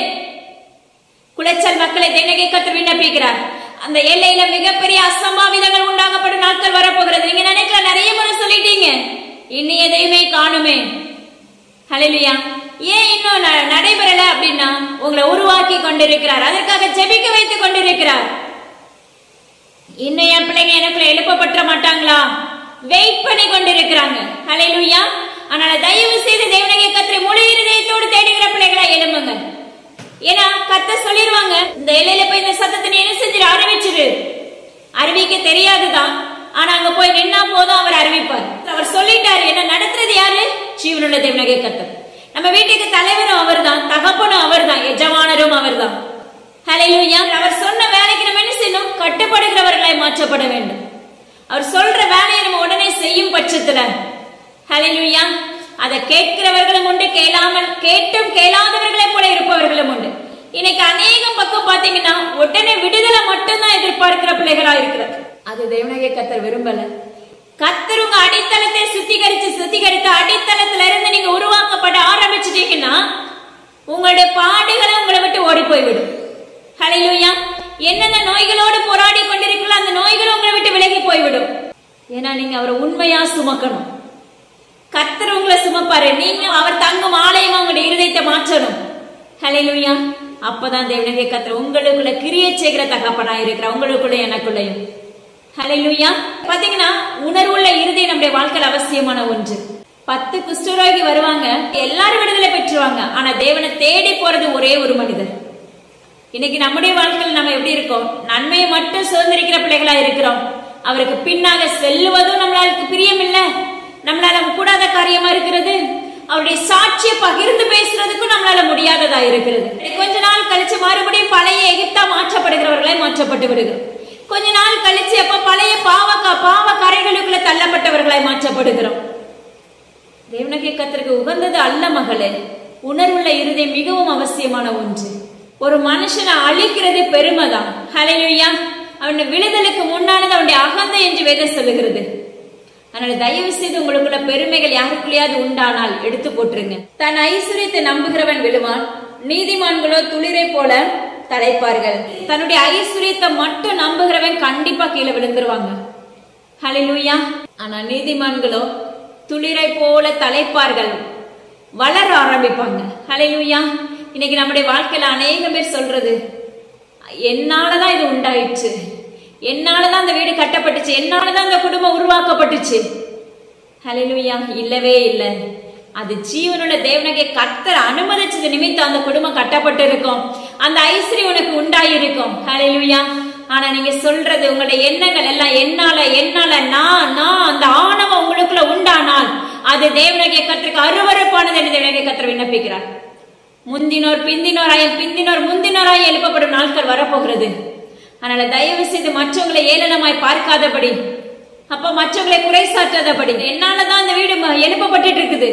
குளச்சல் மக்களை தேவனாகிய கர்த்தர் விண்ணப்பிக்கிறார். அந்த எல்லையில மிகப்பெரிய அசம்பாவிதங்கள் உண்டாகப்படும் நாட்கள் வரப்போகிறது. நீங்க நினைக்கல, நிறைய முறை சொல்லிட்டீங்க, இனி எதையுமே காணுமே. ஹல்லேலூயா. ஏன் இன்னும் நடைபெறல அப்படின்னா உங்களை உருவாக்கி கொண்டிருக்கிறார். அதற்காக ஜெபிக்க வைத்துக் கொண்டிருக்கிறார். இன்னும் என் பிள்ளைங்க எனக்குள்ள எழுப்பப்பட்ட மாட்டாங்களா, வெயிட் பண்ணி கொண்டிருக்கிறாங்க. ஹல்லேலூயா. அதனால தயவு செய்து தேவனாகிய கர்த்தரை முழு இருதயத்தோடு தேடுகிற பிள்ளைகளா எழும்புங்க. ஏன்னா கர்த்தர் சொல்லிடுவாங்க, இந்த எல்லையில போய் இந்த சத்தத்தை என்ன செஞ்சு அறிவிச்சிரு. அறிவிக்க தெரியாதுதான், ஆனா அங்க போய் நின்னா போதும் அவர் அறிவிப்பார். அவர் சொல்லிட்டாரு. என்ன நடத்துறது யாரு? ஜீவனுள்ள தேவனாகிய கர்த்தர். நம்ம வீட்டுக்கு தலைவரும் அவர் தான், தகப்பனும் அவர் தான், எஜமானரும் அவர் தான். ஹல்லேலூயா. அவர் சொன்ன வேலைக்கு நம்ம என்ன செய்யணும், கட்டுப்படுகிறவர்களாய் மாற்றப்பட வேண்டும். அவர் சொல்ற வேலையை நம்ம உடனே செய்யும் பட்சத்துல ஹல்லேலூயா, அதை கேட்கிறவர்களும் உண்டு, கேட்டும் கேளாதவர்களை போல இருப்பவர்களும் உண்டு. இன்னைக்கு அநேகம் பக்கம் பாத்தீங்கன்னா உடனே விடுதலை மட்டும்தான் எதிர்பார்க்கிற பிள்ளைகளா இருக்கிறது. அது தேவனாகிய கர்த்தர் விரும்பல. கர்த்தர் உங்க அடித்தளத்தை சுத்திகரித்து அடித்தளத்துல இருந்து நீங்க உருவாக்கப்பட ஆரம்பிச்சிட்டீங்கன்னா உங்களுடைய பாடுகளை உங்களை விட்டு ஓடி போய்விடும். ஹல்லேலூயா. என்னென்ன நோய்களோடு போராடி கொண்டிருக்கீங்களோ அந்த நோய்கள் உங்களை விட்டு விலகி போய்விடும். ஏன்னா நீங்க அவரை உண்மையா சுமக்கணும். கர்த்தர் உங்களை சுமப்பாரு, நீங்க அவர் தங்கும் ஆலயமா உங்களுடைய இருதயத்தை மாற்றணும். ஹல்லேலூயா. அப்பதான் தேவனாகிய கர்த்தர் உங்களுக்குள்ள கிரியை செய்கிற தகப்பனா இருக்கிற உங்களுக்குள்ள எனக்குள்ளையும். ஹல்லேலூயா. பாத்தீங்கன்னா உணர்வுள்ள இருதயம் நம்முடைய வாழ்க்கையில் அவசியமான ஒன்று. 10 குஷ்டரோகி வருவாங்க, எல்லாரும் விடுதலை பெற்றுவாங்க. ஆனா தேவனை தேடி போறது ஒரே ஒரு மனிதர். இன்னைக்கு நம்முடைய வாழ்க்கையில் நம்ம எப்படி இருக்கோம், நன்மையை மட்டும் சுதந்திரிக்கிற பிள்ளைகளா இருக்கிறோம். அவருக்கு பின்னாக செல்லுவதும் நம்மளுக்கு பிரியம் இல்ல, நம்மளால கூடாத காரியமா இருக்கிறது. அவருடைய சாட்சியை பகிர்ந்து பேசுறதுக்கும் நம்மளால முடியாததா இருக்கிறது. கொஞ்ச நாள் கழிச்சு மறுபடியும் பழைய எகிப்தா மாற்றப்படுகிறவர்களை மாற்றப்பட்டு விடுகிறோம். கொஞ்ச நாள் கழிச்சு அப்ப பழைய பாவ கரைகளுக்குள்ள தள்ளப்பட்டவர்களாய் மாற்றப்படுகிறோம். தேவனாகிய கர்த்தருக்கு உகந்தது அல்ல மகளே. உணர்வுள்ள இருதயம் மிகவும் அவசியமான ஒன்று. ஒரு மனுஷனை அழிக்கிறது பெருமைதான். ஹல்லேலூயா. அவனுடைய விடுதலுக்கு முன்னானது அவனுடைய அகந்தை என்று வேதம் சொல்லுகிறது. அதனால தயவு செய்து உங்களுக்குள்ள பெருமைகள் யாருக்குள்ளேயாவது உண்டானால் எடுத்து போட்டுருங்க. தன் ஐஸ்வர்யத்தை நம்புகிறவன் விழுவான், நீதிமான்களோ துளிரை போல தலைப்பார்கள். தன்னுடைய ஐஸ்வர்யத்தை மட்டும் நம்புகிறவன் கண்டிப்பா கீழே விழுந்துருவாங்க. ஹல்லேலூயா. ஆனா நீதிமான்களோ துளிரை போல தலைப்பார்கள். வளர ஆரம்பிப்பாங்க. ஹல்லேலூயா. இன்னைக்கு நம்முடைய வாழ்க்கையில அநேக பேர் சொல்றது, என்னாலதான் இது உண்டாயிடுச்சு, என்னாலதான் அந்த வீடு கட்டப்பட்டுச்சு, என்னாலதான் அந்த குடும்பம் உருவாக்கப்பட்டுச்சு. ஹல்லேலூயா. இல்லவே இல்லை. அது ஜீவனுள்ள தேவனுடைய கர்த்தர் அனுமதிச்சது நிமித்தம் அந்த குடும்பம் கட்டப்பட்டு இருக்கும், அந்த ஐஸ்வர்யம் உனக்கு உண்டாயிருக்கும். ஹல்லேலூயா. ஆனா நீங்க சொல்றது, உங்களுடைய எண்ணங்கள் எல்லாம் என்னால நான் அந்த ஆணவம் உங்களுக்குள்ள உண்டானால் அது தேவனுடைய கர்த்தருக்கு அருவருப்பானது என்று தேவனுடைய கர்த்தர் விண்ணப்பிக்கிறார். முந்தினோர் முந்தினோராய் எழுப்பப்படும் நாட்கள் வரப்போகிறது. அதனால தயவு செய்து மற்றவங்களை ஏளனமாய் பார்க்காதபடி, அப்ப மற்றவங்களை குறை சாற்றாதபடி, என்னாலதான் இந்த வீடு எழுப்பப்பட்டு இருக்குது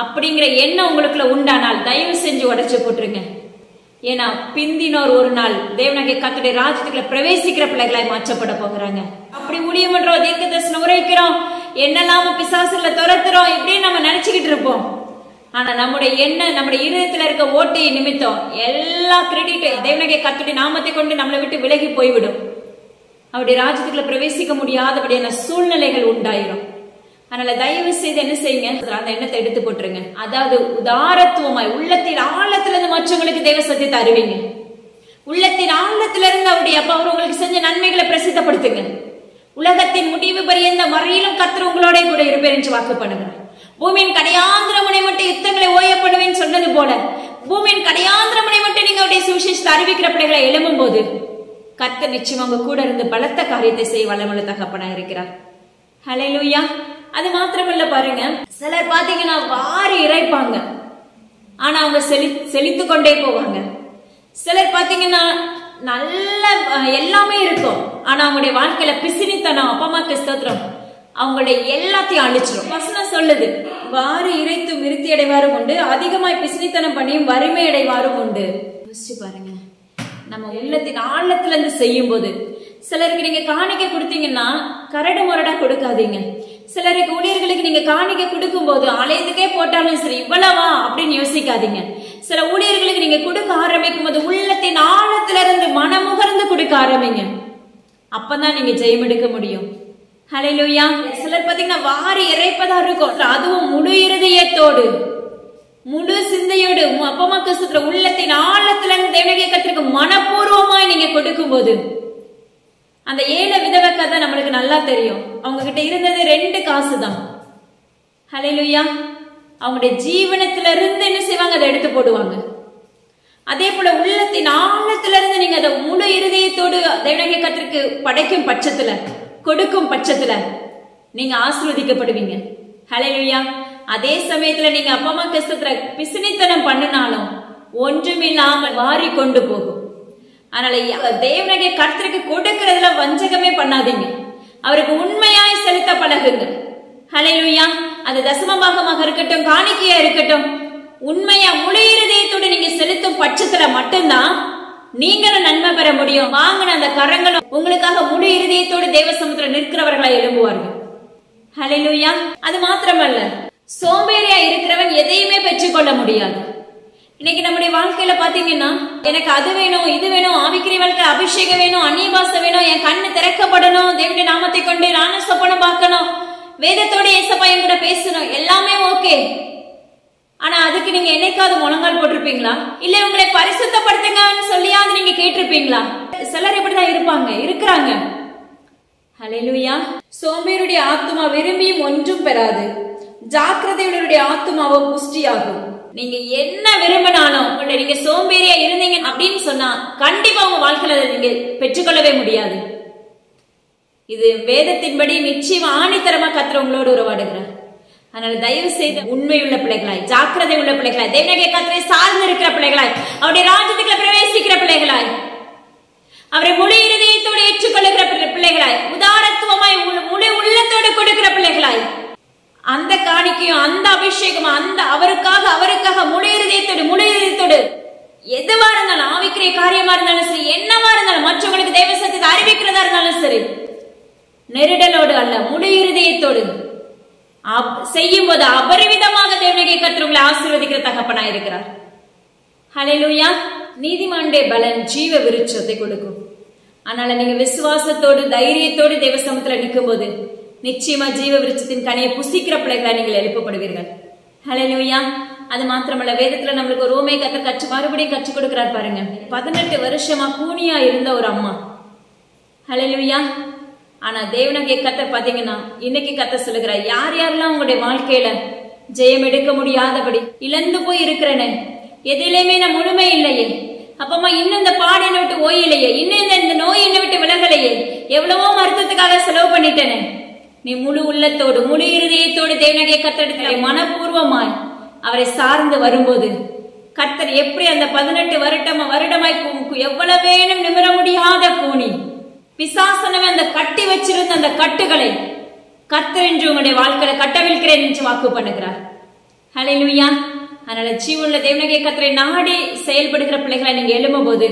அப்படிங்கிற எண்ணம் உங்களுக்குள்ள உண்டானால் தயவு செஞ்சு உடைச்சு போட்டுருங்க. ஏன்னா பிந்தினோர் ஒரு நாள் தேவனாகிய கர்த்தருடைய ராஜ்யத்துக்குள்ள பிரவேசிக்கிற பிள்ளைகளாய் மாற்றப்பட போகிறாங்க. அப்படி ஊழியம் பண்றோம், தீர்க்க தரிசனம் உரைக்கிறோம், என்னெல்லாம பிசாசுல துரத்துறோம், இப்படின்னு நம்ம நினைச்சுக்கிட்டு இருப்போம். ஆனா நம்முடைய எண்ணம், நம்முடைய இருதயத்துல இருக்க ஓட்டை நிமித்தம் எல்லா கிரெடிட் தேவனாகிய கர்த்தருடைய நாமத்தை கொண்டு நம்மளை விட்டு விலகி போய்விடும். அவருடைய ராஜ்யத்துக்குள்ள பிரவேசிக்க முடியாதபடியான சூழ்நிலைகள் உண்டாயிரும். அதனால தயவு செய்து என்ன செய்யுங்க, அந்த எண்ணத்தை எடுத்து போட்டுருங்க. அதாவது உதாரத்துவமாய் உள்ளத்தின் ஆழத்துல இருந்து மற்றவங்களுக்கு தேவ சத்தியத்தை அறிவிங்க. உள்ளத்தின் ஆழத்துல இருந்து அவருடைய அப்பா அவர் உங்களுக்கு செஞ்ச நன்மைகளை பிரசித்தப்படுத்துங்க. உலகத்தின் முடிவு பரியந்த மறையிலும் கர்த்தர் உங்களோட கூட இருப்பேன் என்று வாக்கு பண்ணுங்க. பூமியின் கடையாந்திர முனை மட்டும் யுத்தங்களை ஓயப்படுவேன்னு சொன்னது போல பூமியின் கடையாந்திர முனை மட்டும் நீங்க அவருடைய சுவிசேஷத்தை அறிவிக்கிற பிள்ளைகளை எழும்பும் போது கர்த்தர் நிச்சயம் அவங்க கூட இருந்து பலத்த காரியத்தை செய்ய வல்லமுள்ள தகப்பனா இருக்கிறார். ஹல்லேலூயா. அது மாத்திரமல்ல பாருங்க, சிலர் பாத்தீங்கன்னா வாரி இறைப்பாங்க, ஆனா அவங்க செழித்து கொண்டே போவாங்க. சிலர் பாத்தீங்கன்னா நல்ல எல்லாமே இருக்கும், ஆனா அவங்களுடைய வாழ்க்கையில பிசினித்தனம், அப்பமாக்கு ஸ்தோத்திரம், அவங்களுடைய எல்லாத்தையும் அழிச்சிடும். வசனம் சொல்லுது, வாரி இறைத்தும் விருத்தி அடைவாரும் உண்டு, அதிகமாய் பிசினித்தனம் பண்ணியும் வறுமை அடைவாரும் உண்டு. யோசிச்சு பாருங்க, நம்ம உள்ளத்தின் ஆழத்துல இருந்து செய்யும் போது. சிலருக்கு நீங்க காணிக்கை கொடுத்தீங்கன்னா கரடு முரடா கொடுக்காதீங்க. சிலருக்கு ஊழியர்களுக்கு நீங்க காணிக்கை கொடுக்கும் போது ஆலயத்துக்கே போட்டாலும் சரி இவ்வளவா அப்படின்னு யோசிக்காதீங்க. சில ஊழியர்களுக்கு நீங்க கொடுக்க ஆரம்பிக்கும் போது உள்ளத்தின் ஆழத்துல இருந்து மனமுகர்ந்து கொடுக்க ஆரம்பிங்க. அப்பதான் நீங்க ஜெயம் எடுக்க முடியும். ஹல்லேலூயா. சிலர் பாத்தீங்கன்னா வாரி இறைப்பதா இருக்கும், அதுவும் முழு இருதயத்தோடு முழு சிந்தையோடு அப்பமாக்கு சுத்துற உள்ளத்தின் ஆழத்துல இருந்து தேவனாகிய கர்த்தருக்கு மனப்பூர்வமாய் நீங்க கொடுக்கும் போது, அந்த ஏழை விதவை கதை நம்மளுக்கு நல்லா தெரியும். அவங்க கிட்ட இருந்தது 2 காசு தான். ஹல்லேலூயா. அவங்களுடைய ஜீவனத்துல இருந்து என்ன செய்வாங்க, அதை எடுத்து போடுவாங்க. அதே போல உள்ளத்தின் ஆழத்துல இருந்து நீங்க அதை முழு இருதயத்தோடு தேவனாகிய கர்த்தருக்கு படைக்கும் பட்சத்துல, கொடுக்கும் பட்சத்துல நீங்க ஆசீர்வதிக்கப்படுவீங்க. ஹல்லேலூயா. அதே சமயத்துல நீங்க அப்பமா கஷ்டத்துல பிசினித்தனம் பண்ணினாலும் ஒன்றுமில்லாமல் வாரி கொண்டு போகும். அதனால தேவனாகிய கர்த்தருக்கு கொடுக்கறதுல வஞ்சகமே பண்ணாதீங்க. அவருக்கு உண்மையாய் செலுத்த பழகுங்க. ஹல்லேலூயா. அது தசம பாகமாக இருக்கட்டும், காணிக்கையா இருக்கட்டும், உண்மையா முழு இருதயத்தோடு நீங்க செலுத்தும் பட்சத்துல மட்டும்தான் நீங்களும் நன்மை பெற முடியும். வாங்கின அந்த கரங்களும் உங்களுக்காக முழு இருதயத்தோடு தேவ சமூகத்துல நிற்கிறவர்களை எழும்புவார்கள். ஹல்லேலூயா. அது மாத்திரமல்ல, சோம்பேறியா இருக்கிறவன் எதையுமே பெற்றுக்கொள்ள முடியாது. இன்னைக்கு நம்முடைய வாழ்க்கையில பாத்தீங்கன்னா, எனக்கு அது வேணும், இது வேணும், ஆவிக்குரிய வாழ்க்கை அபிஷேகம் வேணும், அந்நிய பாஷை வேணும், என் கண்ணு திறக்கப்படணும், தேவனுடைய நாமத்தை கொண்டு நானும் சொப்பனம் பார்க்கணும், வேதத்தோட ஏசப்பையன் கூட பேசணும், எல்லாமே ஓகே. ஆனா அதுக்கு நீங்க என்னைக்காவது முழங்கால் போட்டிருப்பீங்களா? இல்ல உங்களை பரிசுத்தப்படுத்துங்கன்னு சொல்லியாவது நீங்க கேட்டிருப்பீங்களா? சிலர் இப்படிதான் இருப்பாங்க, இருக்கிறாங்க. ஹல்லேலூயா. சோம்பேறியுடைய ஆத்துமா விரும்பியும் ஒன்றும் பெறாது, ஜாக்கிரதையுடைய ஆத்துமாவோ புஷ்டியாகும். நீங்க என்ன விரும்பினாலும் நீங்க சோம்பேறியா இருந்தீங்க அப்படின்னு சொன்னா கண்டிப்பா உங்க வாழ்க்கையில நீங்க பெற்றுக்கொள்ளவே முடியாது. இது வேதத்தின்படி நிச்சயமா ஆணித்தரமா கர்த்தர் உங்களோடு உறவாடுகிறார். அதனால தயவு செய்து உண்மையுள்ள பிள்ளைகளாய், ஜாக்கிரதை உள்ள பிள்ளைகளாய், தேவனாகிய கர்த்தரை சார்ந்து இருக்கிற பிள்ளைகளாய், அவருடைய ராஜ்யத்துக்குள்ள பிரவேசிக்கிற பிள்ளைகளாய், அவரை முழு இருதயத்தோடு ஏற்றுக்கொள்ளுகிற பிள்ளைகளாய், உதாரத்துவமாய் முழு உள்ளத்தோடு கொடுக்கிற பிள்ளைகளாய், அந்த காணிக்கையும் அந்த அபிஷேகமும் அந்த அவருக்காக முழு இருதயத்தோடு எதுவா இருந்தாலும், ஆவிக்கிற காரியமா இருந்தாலும் சரி, என்னவா இருந்தாலும், மற்றவங்களுக்கு தேவ சத்தியத்தை அறிவிக்கிறதா இருந்தாலும் சரி, நெருடலோடு அல்ல, முழு இருதயத்தோடு செய்யும் போது அபரிவிதமாக தேவனாகிய கர்த்தர் உங்களை ஆசீர்வதிக்கிற தகப்பனா இருக்கிறார். ஹல்லேலூயா. நீதிமானுடைய பலன் ஜீவ விருட்சத்தை கொடுக்கும். அதனால நீங்க விசுவாசத்தோடு தைரியத்தோடு தேவ சமூகத்துல நிற்கும் போது நிச்சயமா ஜீவ விருட்சத்தின் கனியை புசிக்கிற பிள்ளைகளா நீங்கள் எழுப்பப்படுவீர்கள். ஹல்லேலூயா. அது மாத்திரமல்ல, வேதத்துல நம்மளுக்கு ரோமே கத்தர் மறுபடியும் கற்றுக் கொடுக்கிறார் பாருங்க. 18 வருஷமா கூனியா இருந்த ஒரு அம்மா. ஹல்லேலூயா. ஆனா தேவனாகிய கத்தர் பாத்தீங்கன்னா இன்னைக்கு கத்தர் சொல்லுகிறார், யார் யாரெல்லாம் உங்களுடைய வாழ்க்கையில ஜெயம் எடுக்க முடியாதபடி இழந்து போய் இருக்கிறேனே, எதிலையுமே நான் முழுமை இல்லையே, அப்பமா இன்னும் இந்த பாடு என்னை விட்டு ஓயிலையே, இன்னும் இந்த நோய் என்னை விட்டு விலகலையே, எவ்வளவோ மருத்துவத்துக்காக செலவு பண்ணிட்டேனே, நீ முழு உள்ளத்தோடு முழு இருதயத்தோடு தேவனாகிய கத்தரிடத்திலே மனப்பூர்வமாய் அவரை சார்ந்து வரும்போது கர்த்தர் எப்படி அந்த 18 வருடமாய் எவ்வளவு வேணும் நிமிர முடியாத கூனி பிசாசனமே அந்த கட்டி வச்சிருந்த அந்த கட்டுகளை கர்த்தர் என்று உங்களுடைய வாழ்க்கையில கட்டவிழ்கிறேன் என்று வாக்கு பண்ணுகிறார். ஹல்லேலூயா. அதனால ஜீவனுள்ள தேவனாகிய கர்த்தரை நாடி செயல்படுகிற பிள்ளைகளை நீங்க எழும்பும் போது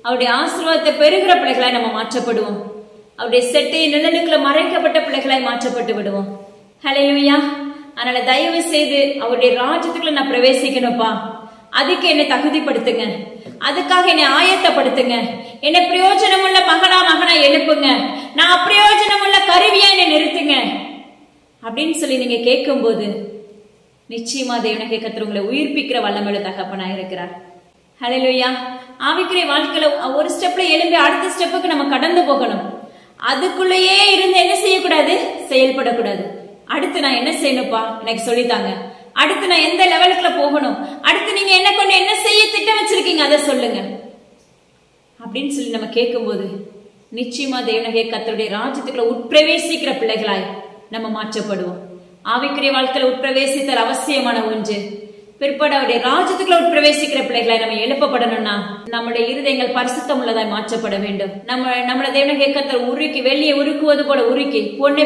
அவருடைய ஆசீர்வாதத்தை பெறுகிற பிள்ளைகளாய் நம்ம மாற்றப்படுவோம். அவருடைய செட்டை நிழலுக்குள்ள மறைக்கப்பட்ட பிள்ளைகளாய் மாற்றப்பட்டு விடுவோம். ஹல்லேலூயா. அதனால தயவு செய்து அவருடைய ராஜ்யத்துக்குள்ள நான் பிரவேசிக்கணும்ப்பா, அதுக்கு என்னை தகுதிப்படுத்துங்க, அதுக்காக என்னை ஆயத்தப்படுத்துங்க, என்னை பிரயோஜனம் உள்ள மகனா எழுப்புங்க, நான் அப்பிரயோஜனம் உள்ள கருவியா என்னை நிறுத்துங்க அப்படின்னு சொல்லி நீங்க கேட்கும் போது நிச்சயமா தேவனாகிய கர்த்தர் உங்களை உயிர்ப்பிக்கிற வல்லமையுள்ள தகப்பனா இருக்கிறார். ஹல்லேலூயா. ஆவிக்குரிய வாழ்க்கையில ஒரு ஸ்டெப்ல எழும்பி அடுத்த ஸ்டெப்புக்கு நம்ம கடந்து போகணும். அதுக்குள்ளேயே இருந்து என்ன செய்யக்கூடாது, செயல்படக்கூடாது. அடுத்து நான் என்ன செய்யணும்ப்பா எனக்கு சொல்லித்தாங்க, அடுத்து நான் எந்த லெவலுக்குள்ள போகணும், அடுத்து நீங்க என்ன கொண்டு என்ன செய்ய திட்டம் வச்சிருக்கீங்க அதை சொல்லுங்க அப்படின்னு சொல்லி நம்ம கேட்கும் போது நிச்சயமா தேவனாகிய கர்த்தருடைய ராஜ்யத்துக்குள்ள உட்பிரவேசிக்கிற பிள்ளைகளாய் நம்ம மாற்றப்படுவோம். ஆவிக்குரிய வாழ்க்கையில உட்பிரவேசித்தல் அவசியமான ஒன்று. பிற்பாடு அவருடைய ராஜ்யத்துக்குள்ள உட்பிரவேசிக்கிற பிள்ளைகளாய் நம்ம எழுப்பப்படணும்னா நம்முடைய இருதயங்கள் பரிசுத்தம் உள்ளதாய் மாற்றப்பட வேண்டும். நம்மள தேவனாகிய கர்த்தர் உருக்கி வெள்ளியை உருக்குவது போல உருக்கி, பொன்னை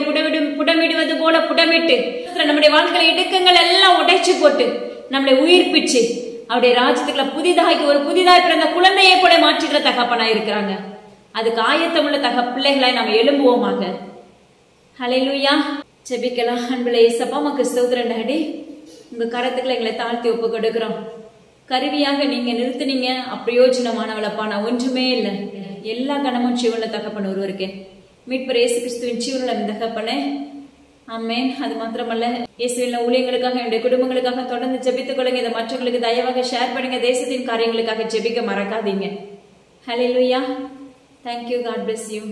புடமிடுவது போல புடமிட்டு, நம்முடைய வாழ்க்கையில இடுக்கங்கள் எல்லாம் உடைச்சு போட்டு நம்மளை உயிர்ப்பிச்சு அவருடைய ராஜ்யத்துக்குள்ள புதிதாய் பிறந்த குழந்தையை கூட மாற்றுகிற தகப்பனா இருக்கிறாங்க. அதுக்கு ஆயத்தம் உள்ள பிள்ளைகளாய் நம்ம எழும்புவோமாக. ஹல்லேலூயா. ஜெபிக்கலாம். அன்புள்ள இயேசப்பா, உமக்கு ஸ்தோத்திரம் டாடி. உங்க கரத்துக்களை எங்களை தாழ்த்தி ஒப்பு கொடுக்கிறோம். கருவியாக நீங்க நிறுத்தினீங்க, அப்பிரயோஜனமானவளப்பா, நான் ஒன்றுமே இல்லை. எல்லா கணமும் ஜீவனுள்ள தகப்பன் ஒருவருக்கு மீட்பர் இயேசு கிறிஸ்துவின் ஜீவனுள்ள தகப்பனே, ஆமென். அது மாத்திரமல்ல, இயேசுவின் ஊழியங்களுக்காக என்னுடைய குடும்பங்களுக்காக தொடர்ந்து ஜெபித்துக் கொள்ளுங்க. இதை மற்றவங்களுக்கு தயவாக ஷேர் பண்ணுங்க. தேசத்தின் காரியங்களுக்காக ஜெபிக்க மறக்காதீங்க. ஹல்லேலூயா. Thank you. God bless you.